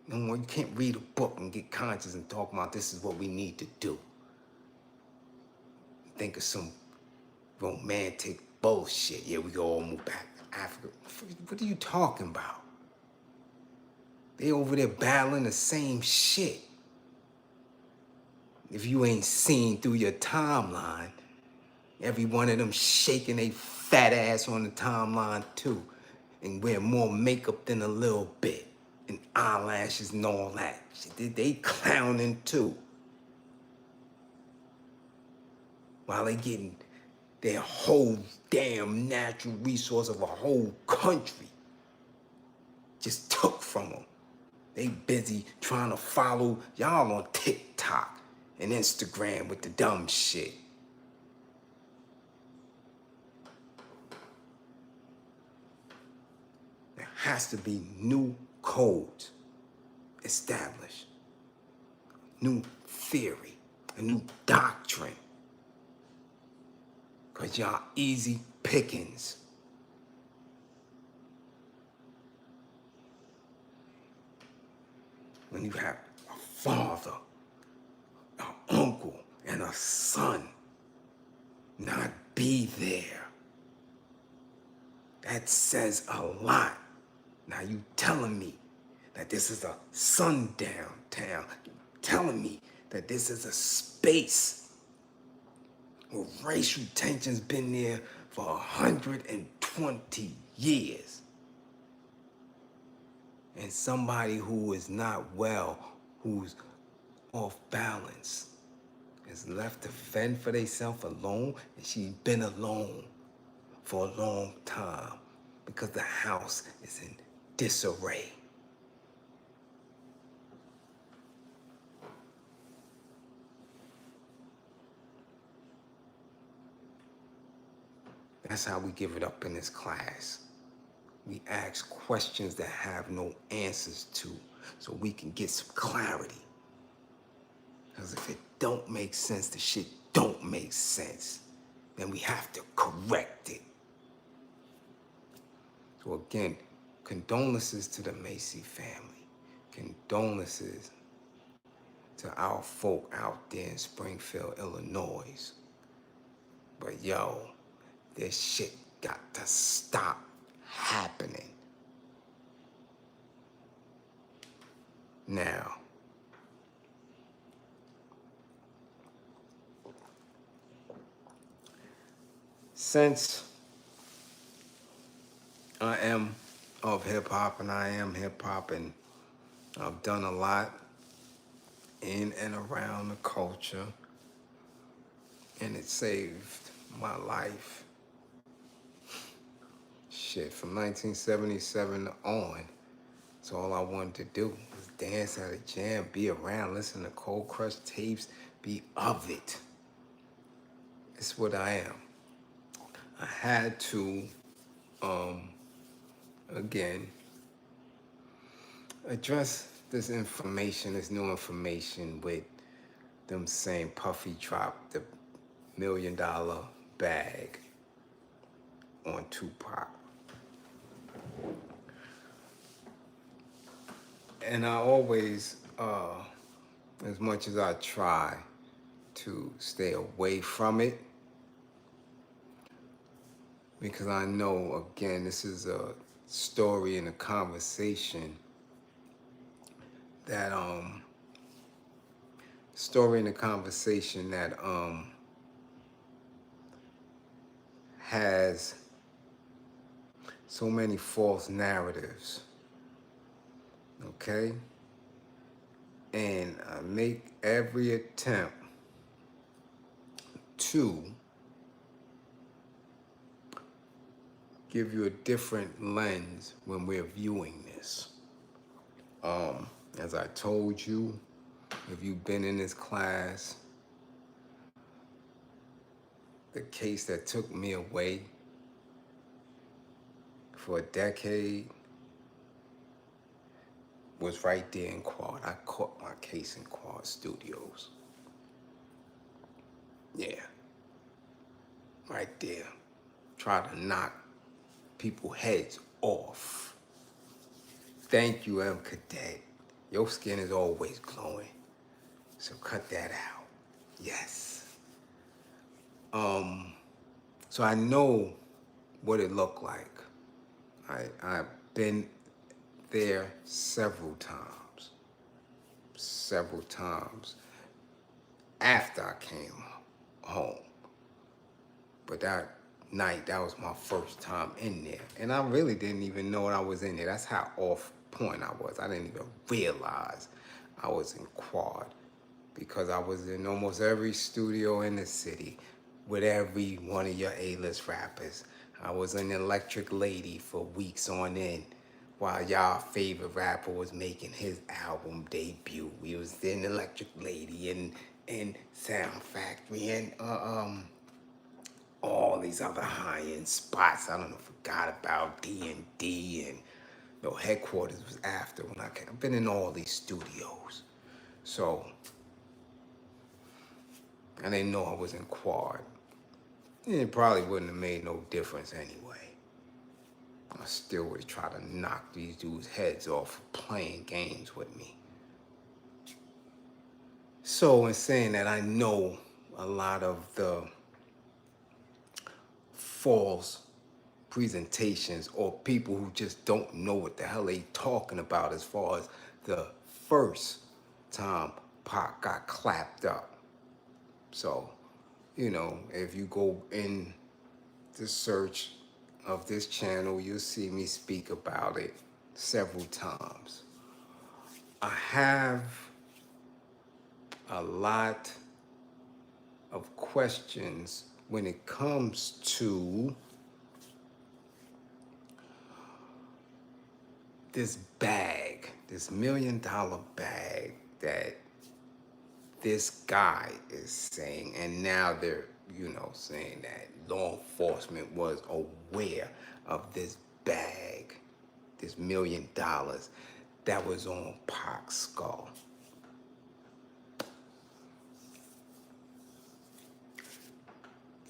No, you can't read a book and get conscious and talk about this is what we need to do. Think of some romantic bullshit. Yeah, we go all move back to Africa. What are you talking about? They over there battling the same shit. If you ain't seen through your timeline, every one of them shaking they fat ass on the timeline too, and wear more makeup than a little bit, and eyelashes and all that. They clowning too. While they getting their whole damn natural resource of a whole country just took from them. They busy trying to follow y'all on TikTok and Instagram with the dumb shit. There has to be new codes established, new theory, a new doctrine. Because y'all easy pickings. When you have a father, an uncle, and a son not be there, that says a lot. Now you telling me that this is a sundown town. You telling me that this is a space where racial tension's been there for 120 years. And somebody who is not well, who's off balance, is left to fend for themselves alone, and she's been alone for a long time because the house is in disarray. That's how we give it up in this class. We ask questions that have no answers to, so we can get some clarity. Because if it don't make sense, the shit don't make sense. Then we have to correct it. So again, condolences to the Massey family. Condolences to our folk out there in Springfield, Illinois. But yo, this shit got to stop happening. Now, since I am of hip-hop and I am hip-hop and I've done a lot in and around the culture and it saved my life. Shit, from 1977 on, so all I wanted to do was dance at a jam, be around, listen to Cold Crush tapes, be of it. It's what I am. I had to, again, address this information, this new information with them saying Puffy dropped the $1 million bag on Tupac. And I always, as much as I try to stay away from it, because I know, again, this is a story and a conversation that, has so many false narratives, okay? And I make every attempt to give you a different lens when we're viewing this. As I told you, if you've been in this class, the case that took me away for a decade was right there in Quad. I caught my case in Quad Studios. Yeah, right there. Try to knock people's heads off. Thank you, M. Cadet. Your skin is always glowing, so cut that out. Yes. So I know what it looked like. I've been there several times after I came home. But that night, that was my first time in there. And I really didn't even know I was in there. That's how off point I was. I didn't even realize I was in Quad because I was in almost every studio in the city with every one of your A-list rappers. I was an Electric Lady for weeks on end while y'all favorite rapper was making his album debut. We was in Electric Lady and Sound Factory and all these other high-end spots. I don't know, forgot about D&D and Headquarters was after when I came. I've been in all these studios. So I didn't know I was in Quad. It probably wouldn't have made no difference anyway. I still would try to knock these dudes' heads off for playing games with me. So in saying that, I know a lot of the false presentations or people who just don't know what the hell they talking about as far as the first time Pac got clapped up. So, if you go in the search of this channel, you'll see me speak about it several times. I have a lot of questions when it comes to this bag, this $1 million bag that this guy is saying, and now they're, saying that law enforcement was aware of this bag, this $1 million that was on Pac's skull.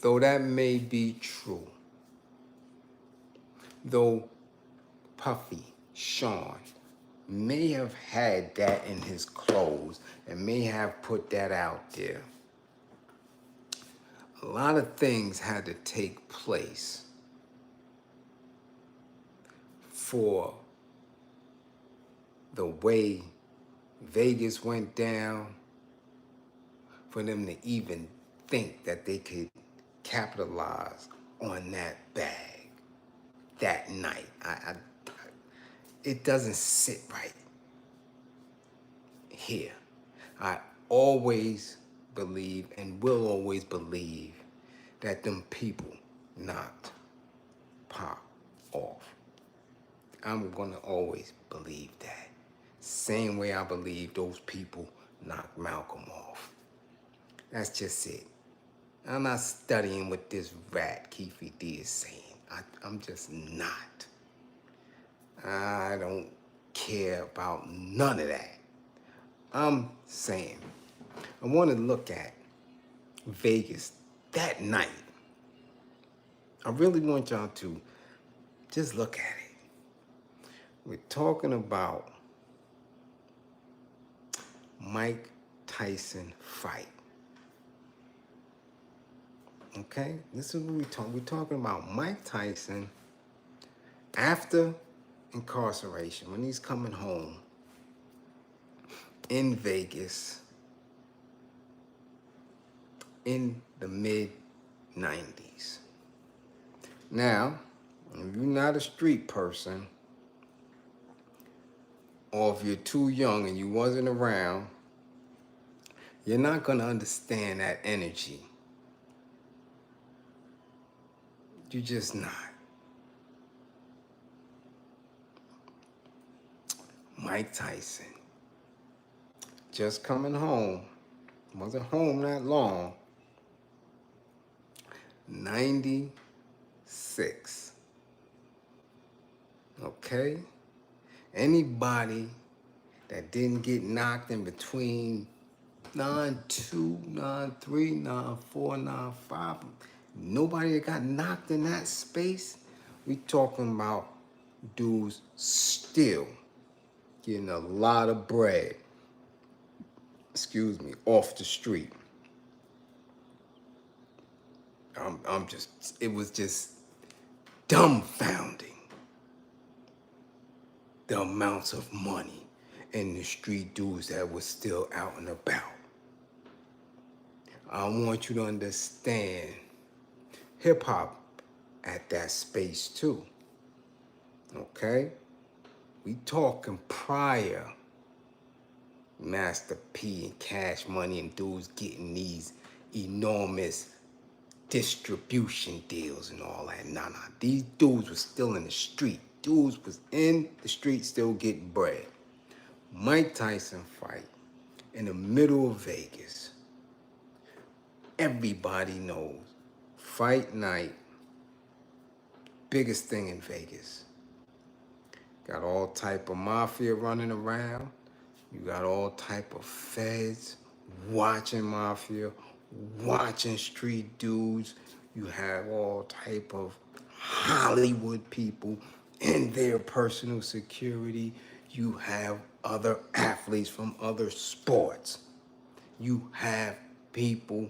Though that may be true, though Puffy, Sean, may have had that in his clothes and may have put that out there, a lot of things had to take place for the way Vegas went down, for them to even think that they could capitalize on that bag that night. It doesn't sit right here. I always believe and will always believe that them people knocked Pac off. I'm gonna always believe that. Same way I believe those people knocked Malcolm off. That's just it. I'm not studying what this rat Keefe D is saying. I'm just not. I don't care about none of that. I'm saying I want to look at Vegas that night. I really want y'all to just look at it. We're talking about Mike Tyson fight. Okay? This is what we're talking. We're talking about Mike Tyson after incarceration, when he's coming home in Vegas in the mid-90s. Now, if you're not a street person, or if you're too young and you wasn't around, you're not going to understand that energy. You're just not. Mike Tyson, just coming home, wasn't home that long, 96. Okay? Anybody that didn't get knocked in between 9-2, 9-3, 9-4, 9-5, nobody that got knocked in that space, we talking about dudes still getting a lot of bread, off the street. It was just dumbfounding the amounts of money and the street dudes that was still out and about. I want you to understand hip hop at that space too. Okay? We talking prior Master P and Cash Money and dudes getting these enormous distribution deals and all that. Nah. These dudes was still in the street. Dudes was in the street still getting bread. Mike Tyson fight in the middle of Vegas. Everybody knows. Fight night. Biggest thing in Vegas. Got all type of mafia running around. You got all type of feds watching mafia, watching street dudes. You have all type of Hollywood people in their personal security. You have other athletes from other sports. You have people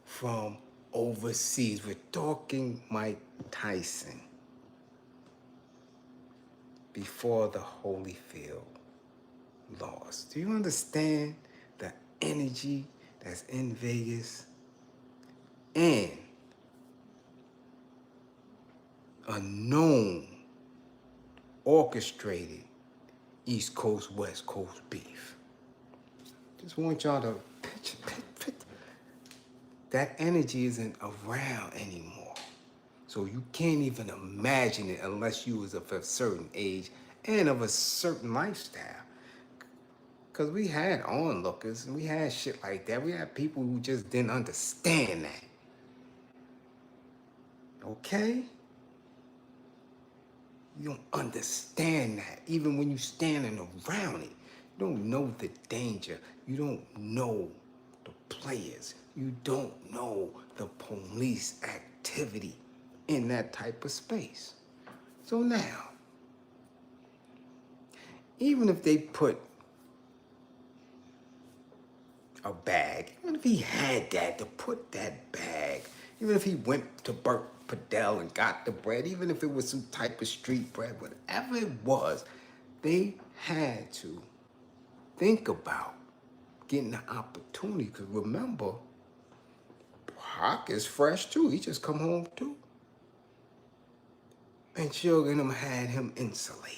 from overseas. We're talking Mike Tyson before the Holyfield loss. Do you understand the energy that's in Vegas? And a known, orchestrated East Coast, West Coast beef. Just want y'all to that energy isn't around anymore. So you can't even imagine it unless you was of a certain age and of a certain lifestyle. Because we had onlookers and we had shit like that. We had people who just didn't understand that. Okay? You don't understand that. Even when you're standing around it, you don't know the danger. You don't know the players. You don't know the police activity in that type of space. So now, even if they put a bag, even if he had that, to put that bag, even if he went to Burt Padell and got the bread, even if it was some type of street bread, whatever it was, they had to think about getting the opportunity. Because remember, Pac is fresh too. He just come home too. And Sugar and them had him insulated.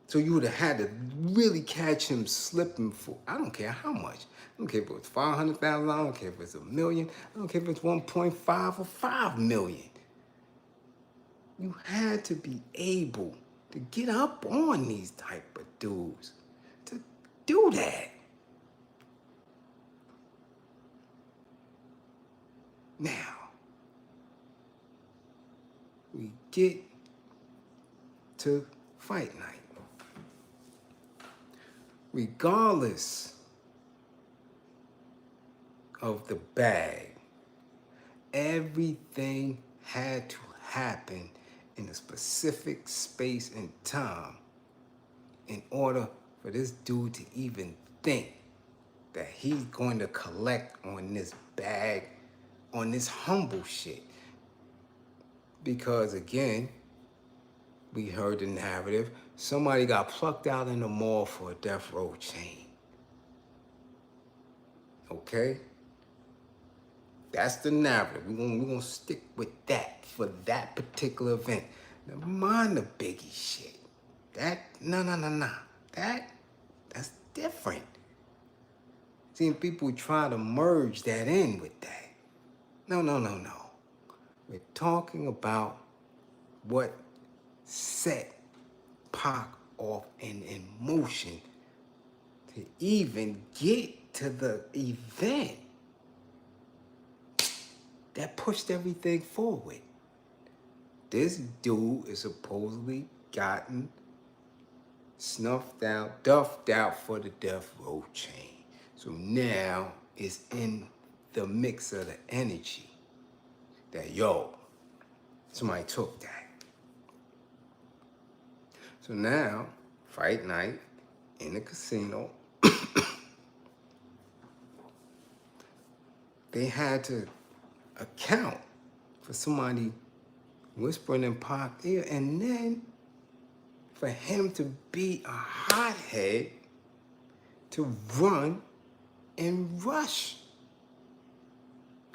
So you would have had to really catch him slipping for, I don't care how much. I don't care if it was $500,000, I don't care if it's $1 million, I don't care if it's 1.5 or 5 million. You had to be able to get up on these type of dudes to do that. Now, we get to fight night. Regardless of the bag, everything had to happen in a specific space and time in order for this dude to even think that he's going to collect on this bag, on this humble shit. Because again, we heard the narrative, somebody got plucked out in the mall for a death row chain. Okay? That's the narrative. We're gonna stick with that for that particular event. Never mind the Biggie shit. No. That's different. Seeing people try to merge that in with that. No. We're talking about what set Pac off and in motion to even get to the event that pushed everything forward. This dude is supposedly gotten snuffed out, duffed out for the death row chain. So now it's in the mix of the energy that, yo, somebody took that. So now, fight night in the casino, they had to account for somebody whispering in Pac's ear, and then for him to be a hothead to run and rush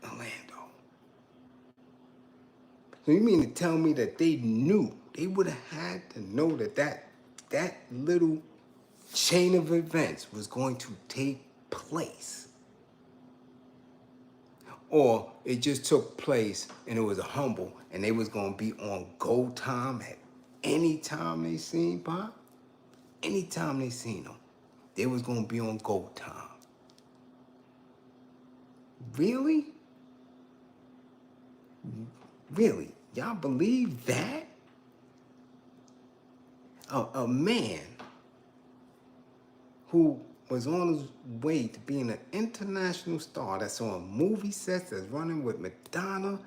Orlando. So you mean to tell me that they knew, they would have had to know that little chain of events was going to take place? Or it just took place and it was a humble and they was going to be on go time at any time they seen Pac? Anytime they seen him, they was going to be on go time. Really? Really? Y'all believe that? A man who was on his way to being an international star, that's on movie sets, that's running with Madonna,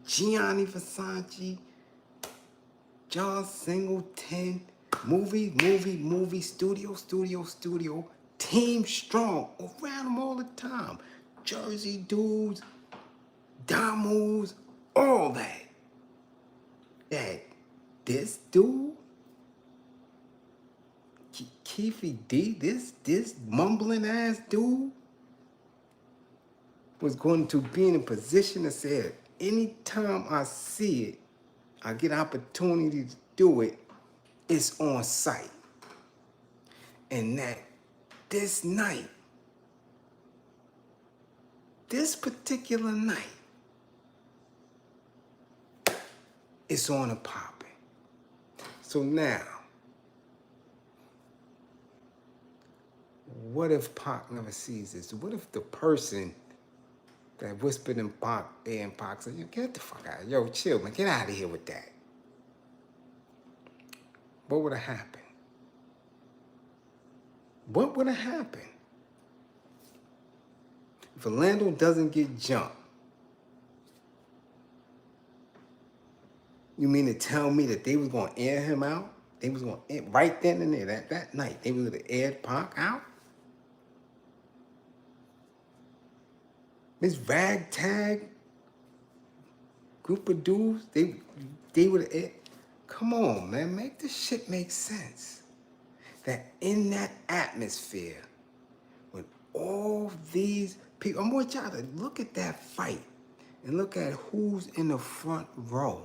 Gianni Versace, John Singleton, movie, studio, team strong, around them all the time. Jersey dudes, Damos, all that. That this dude, Keefe D, this mumbling ass dude, was going to be in a position to say, anytime I see it, I get an opportunity to do it, it's on sight. And that this night, this particular night, it's on a popping. So now, what if Pac never sees this? What if the person that whispered in Pac ear and Pac said, yo, get the fuck out. Yo, chill, man. Get out of here with that. What would have happened? What would have happened? If Orlando doesn't get jumped, you mean to tell me that they was going to air him out? They was going to, right then and there, that night, they was going to air Pac out? This ragtag group of dudes, they would have, come on, man, make this shit make sense. That in that atmosphere, with all these people, I want y'all to look at that fight and look at who's in the front row.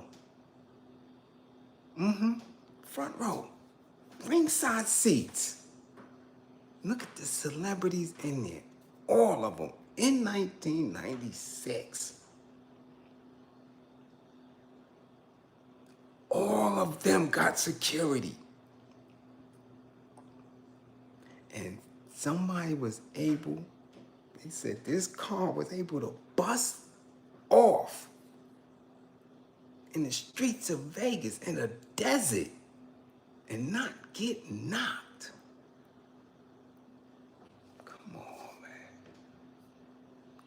Front row. Ringside seats. Look at the celebrities in there. All of them. In 1996. All of them got security. And somebody was able, they said this car was able to bust off in the streets of Vegas, in a desert, and not get knocked. Come on, man.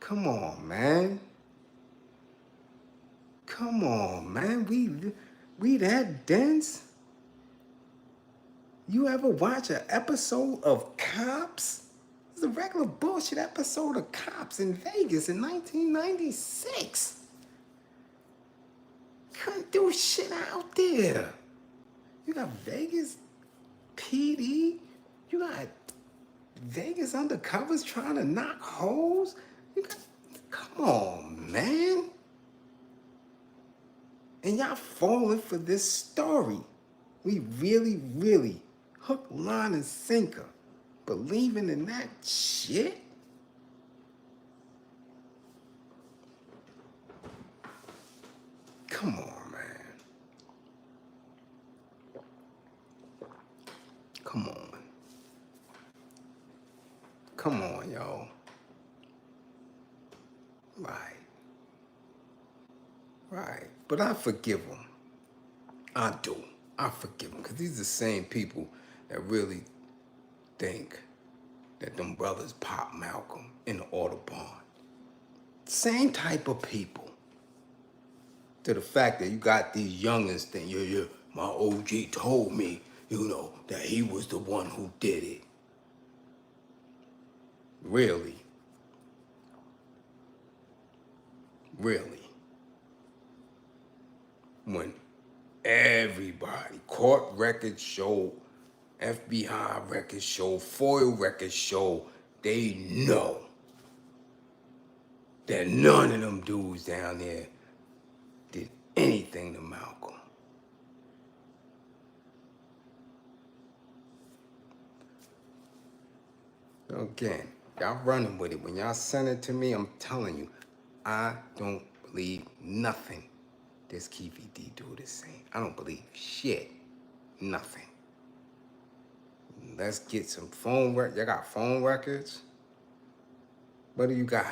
Come on, man. Come on, man. We that dense? You ever watch an episode of Cops? It's a regular bullshit episode of Cops in Vegas in 1996. Couldn't do shit out there. You got Vegas PD. You got Vegas undercovers trying to knock holes. Come on, man. And y'all falling for this story. We really, really hook, line, and sinker believing in that shit? Come on, man. Come on. Come on, y'all. Right. But I forgive them. I do. I forgive them. Because these are the same people that really think that them brothers popped Malcolm in the Audubon. Same type of people. To the fact that you got these youngins think, yeah, my OG told me, that he was the one who did it. Really? When everybody, court records show, FBI records show, FOIA records show, they know that none of them dudes down there did anything to Malcolm. Again, y'all running with it. When y'all send it to me, I'm telling you, I don't believe nothing this Keefe D dude is saying. I don't believe shit. Nothing. Let's get some phone records. Y'all got phone records? What do you got?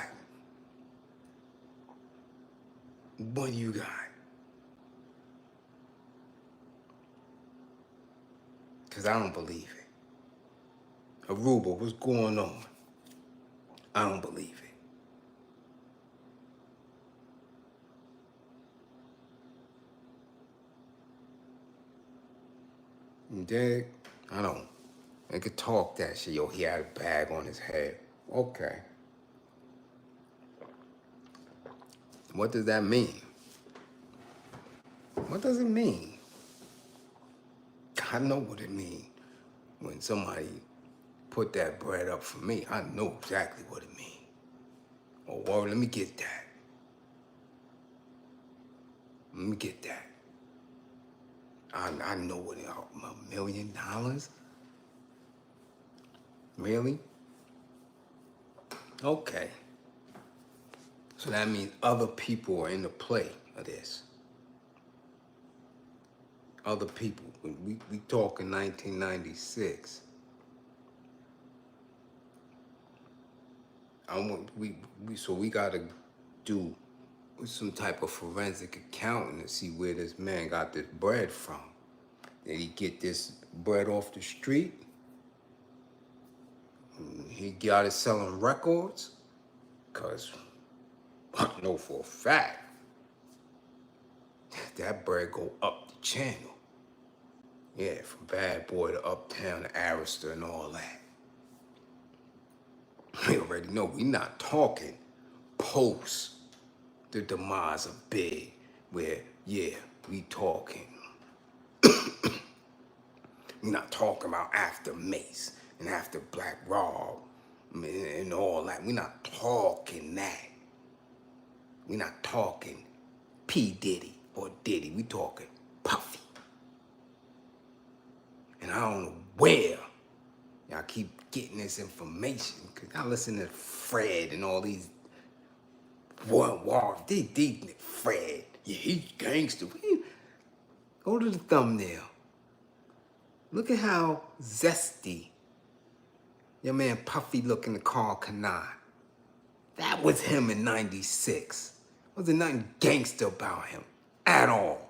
What do you got? Because I don't believe it. Aruba, what's going on? I don't believe it. You dig? I don't. They could talk that shit. Yo, he had a bag on his head. Okay. What does that mean? What does it mean? I know what it means. When somebody put that bread up for me, I know exactly what it means. Oh, well, let me get that. Let me get that. I know what it is. $1 million? Really? Okay. So that means other people are in the play of this. Other people. We talk in 1996. So we gotta do some type of forensic accounting to see where this man got this bread from. Did he get this bread off the street? He got it selling records? Cause I know for a fact that bread go up the channel. Yeah, from Bad Boy to Uptown to Arista and all that. We already know we not talking post the demise of Big, where, yeah, we talking. We not talking about after Mace and after Black Rob and all that. We not talking that. We not talking P. Diddy or Diddy. We talking Puffy. And I don't know where y'all keep getting this information, because I listen to Fred and all these war. They Fred. Yeah, he's gangster. Go to the thumbnail. Look at how zesty your man Puffy looking to call Kanai. That was him in 96. Wasn't nothing gangster about him at all.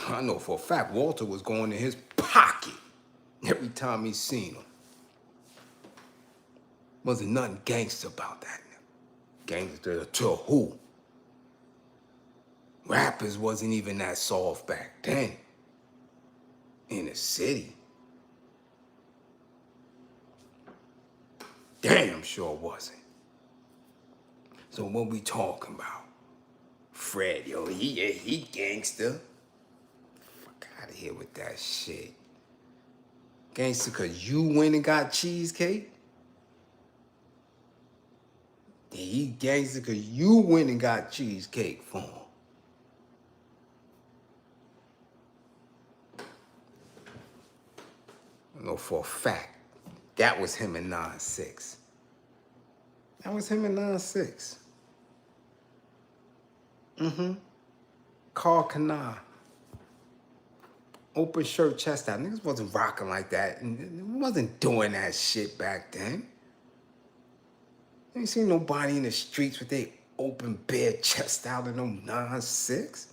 I know for a fact Walter was going in his pocket every time he seen him. Wasn't nothing gangster about that. Gangster to who? Rappers wasn't even that soft back then. In the city. Damn sure wasn't. So what we talking about? Fred, yo, he gangster. Fuck out of here with that shit. Gangster cause you went and got cheesecake? Yeah, he gangster cause you went and got cheesecake for him. I know for a fact that was him in 96. That was him in 96. Carl Kanai. Open shirt, chest out. Niggas wasn't rocking like that. And wasn't doing that shit back then. You ain't seen nobody in the streets with their open bare chest out in no 9-6.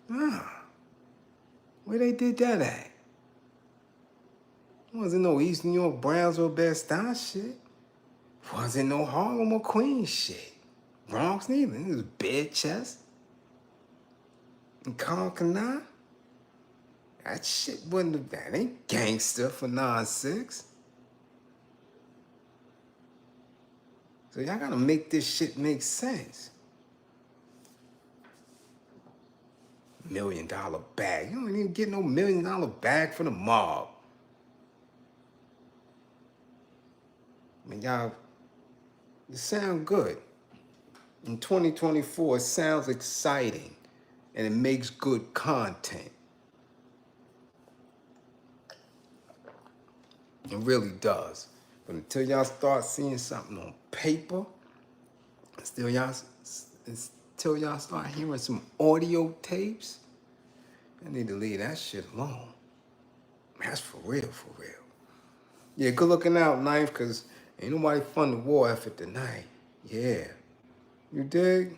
Nah. Where they did that at? Wasn't no East New York, Brownsville, Bed-Stuy shit. Wasn't no Harlem or Queens shit. Bronx neither. It was bare chest. And Carl Kanai? That shit wasn't, that ain't gangster for 9-6. So y'all gotta make this shit make sense. $1 million bag. You don't even get no $1 million bag for the mob. I mean, y'all, it sound good. In 2024, it sounds exciting and it makes good content. It really does. But until y'all start seeing something on paper, until y'all start hearing some audio tapes, I need to leave that shit alone. That's for real, for real. Yeah, good looking out, Knife, because ain't nobody fund the war effort tonight. Yeah. You dig?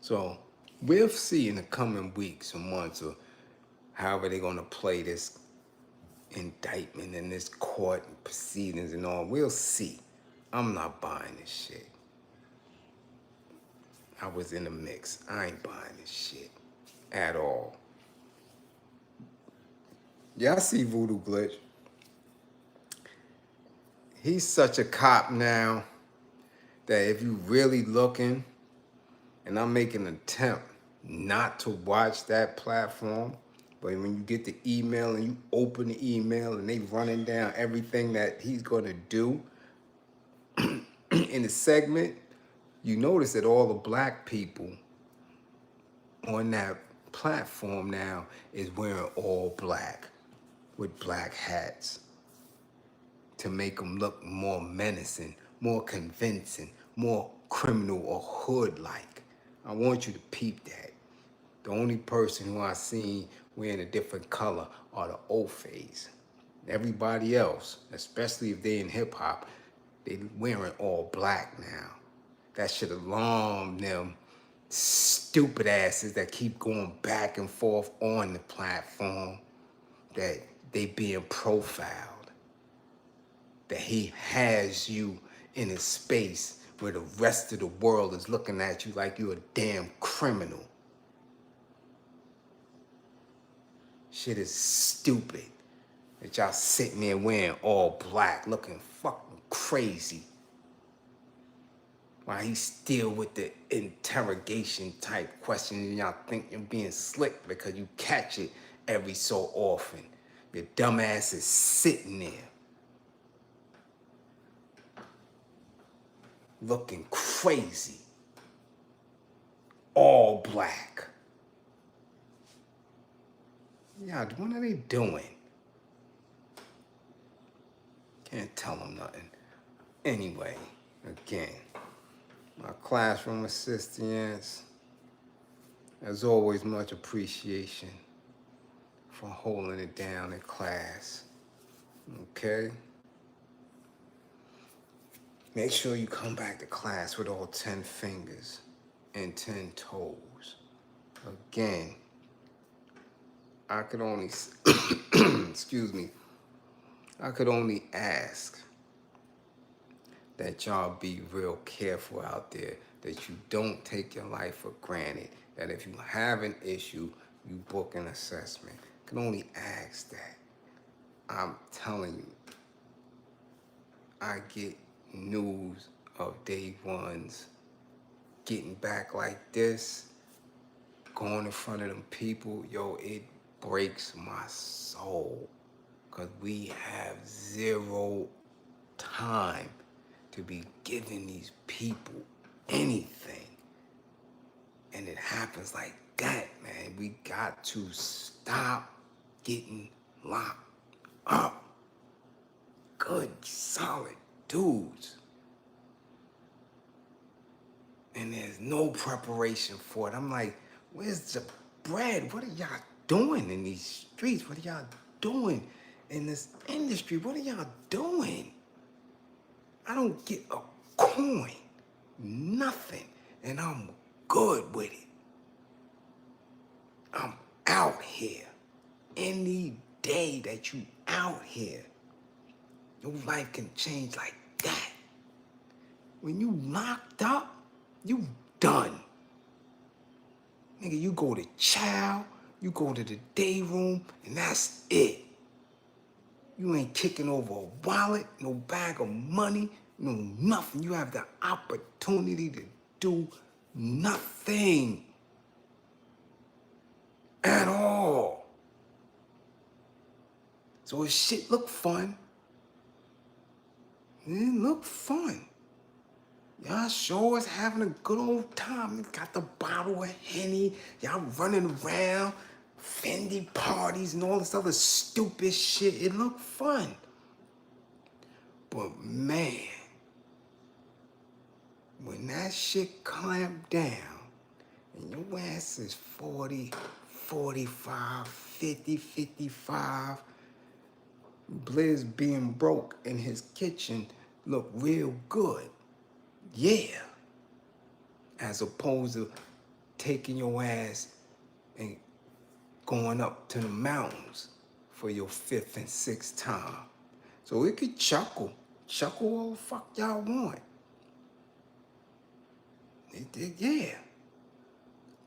So, we'll see in the coming weeks or months or however they're going to play this indictment and this court and proceedings and all. We'll see. I'm not buying this shit. I was in the mix. I ain't buying this shit at all. Yeah, I see Voodoo Glitch. He's such a cop now that if you really looking, and I'm making an attempt not to watch that platform, but when you get the email and you open the email and they running down everything that he's gonna do in the segment, you notice that all the black people on that platform now is wearing all black. with black hats to make them look more menacing, more convincing, more criminal or hood-like. I want you to peep that. The only person who I seen wearing a different color are the Ofays. Everybody else, especially if they in hip-hop, they wearing all black now. That should alarm them stupid asses that keep going back and forth on the platform that they being profiled, that he has you in a space where the rest of the world is looking at you like you're a damn criminal. Shit is stupid that y'all sitting there wearing all black, looking fucking crazy, while he's still with the interrogation type questions, and y'all think you're being slick because you catch it every so often. Your dumb ass is sitting there looking crazy, all black. Yeah, what are they doing? Can't tell them nothing. Anyway, again, my classroom assistants, as always, much appreciation for holding it down in class. Okay? Make sure you come back to class with all 10 fingers and 10 toes. Again, I could only, excuse me, I could only ask that y'all be real careful out there, that you don't take your life for granted, that if you have an issue, you book an assessment. I can only ask that. I'm telling you, I get news of day ones getting back like this, going in front of them people, yo, it breaks my soul, because we have zero time to be giving these people anything. And it happens like that, man. We got to stop getting locked up. Good, solid dudes. And there's no preparation for it. I'm like, where's the bread? What are y'all doing in these streets? What are y'all doing in this industry? What are y'all doing? I don't get a coin, nothing, and I'm good with it. I'm out here. Any day that you out here, your life can change like that. When you locked up, you done. Nigga, you go to chow, you go to the day room, and that's it. You ain't kicking over a wallet, no bag of money, no nothing. You have the opportunity to do nothing at all. So if shit look fun, it look fun. Y'all sure is having a good old time. You got the bottle of Henny. Y'all running around, Fendi parties and all this other stupid shit. It look fun. But man, when that shit clamped down and your ass is 40, 45, 50, 55, Bliz being broke in his kitchen look real good. Yeah. As opposed to taking your ass and going up to the mountains for your 5th and 6th time. So it could chuckle all the fuck y'all want. Yeah.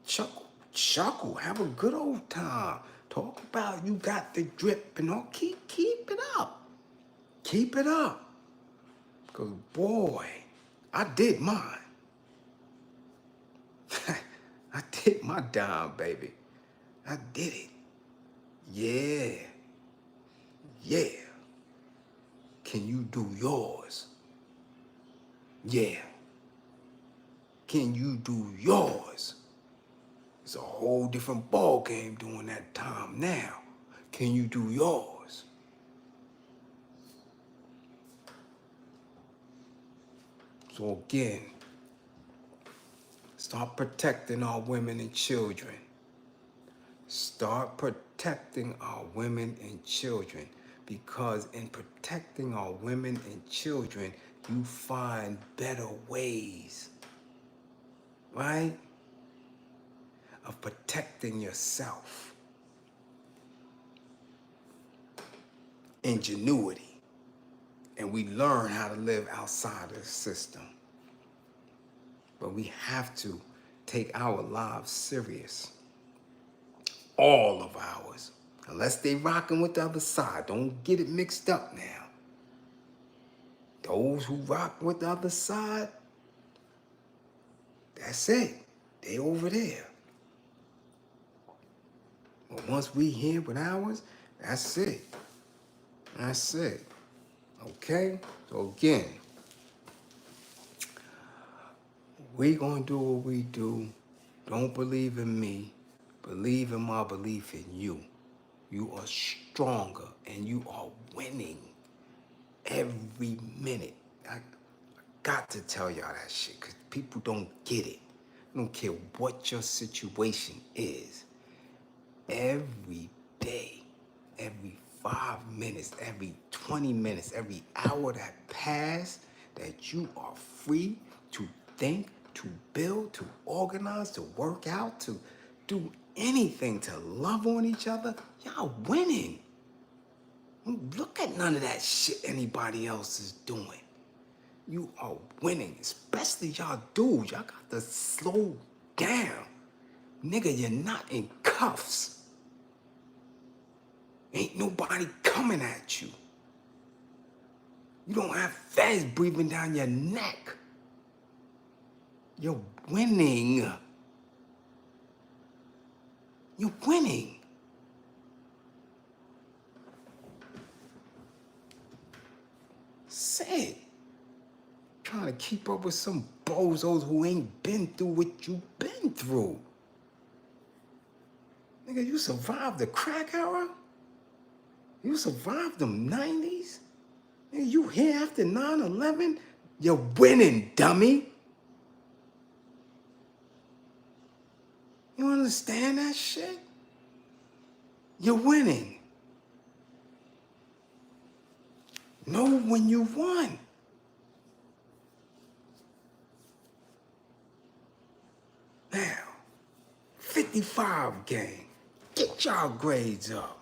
Chuckle, have a good old time. Talk about you got the drip and all. Keep it up. Keep it up. Because boy, I did mine. I did my dime, baby. I did it. Yeah. Yeah. Can you do yours? Yeah. Can you do yours? It's a whole different ball game during that time now. Can you do yours? So again, start protecting our women and children. Start protecting our women and children, because in protecting our women and children, you find better ways, right, of protecting yourself. Ingenuity. And we learn how to live outside of the system. But we have to take our lives serious. All of ours. Unless they rocking with the other side. Don't get it mixed up now. Those who rock with the other side, that's it. They over there. But once we here with ours, that's it. That's it. Okay? So again, we gonna do what we do. Don't believe in me. Believe in my belief in you. You are stronger and you are winning every minute. I got to tell y'all that shit, because people don't get it. I don't care what your situation is. Every day, every 5 minutes, every 20 minutes, every hour that pass, that you are free to think, to build, to organize, to work out, to do anything, to love on each other, y'all winning. Don't look at none of that shit anybody else is doing. You are winning, especially y'all dudes. Y'all got to slow down. Nigga, you're not in cuffs. Ain't nobody coming at you. You don't have feds breathing down your neck. You're winning. You're winning. Say it. Trying to keep up with some bozos who ain't been through what you've been through. Nigga, you survived the crack era? You survived them 90s? Nigga, you here after 9/11? You're winning, dummy. You understand that shit? You're winning. Know when you won. Now, 55 gang. Get y'all grades up.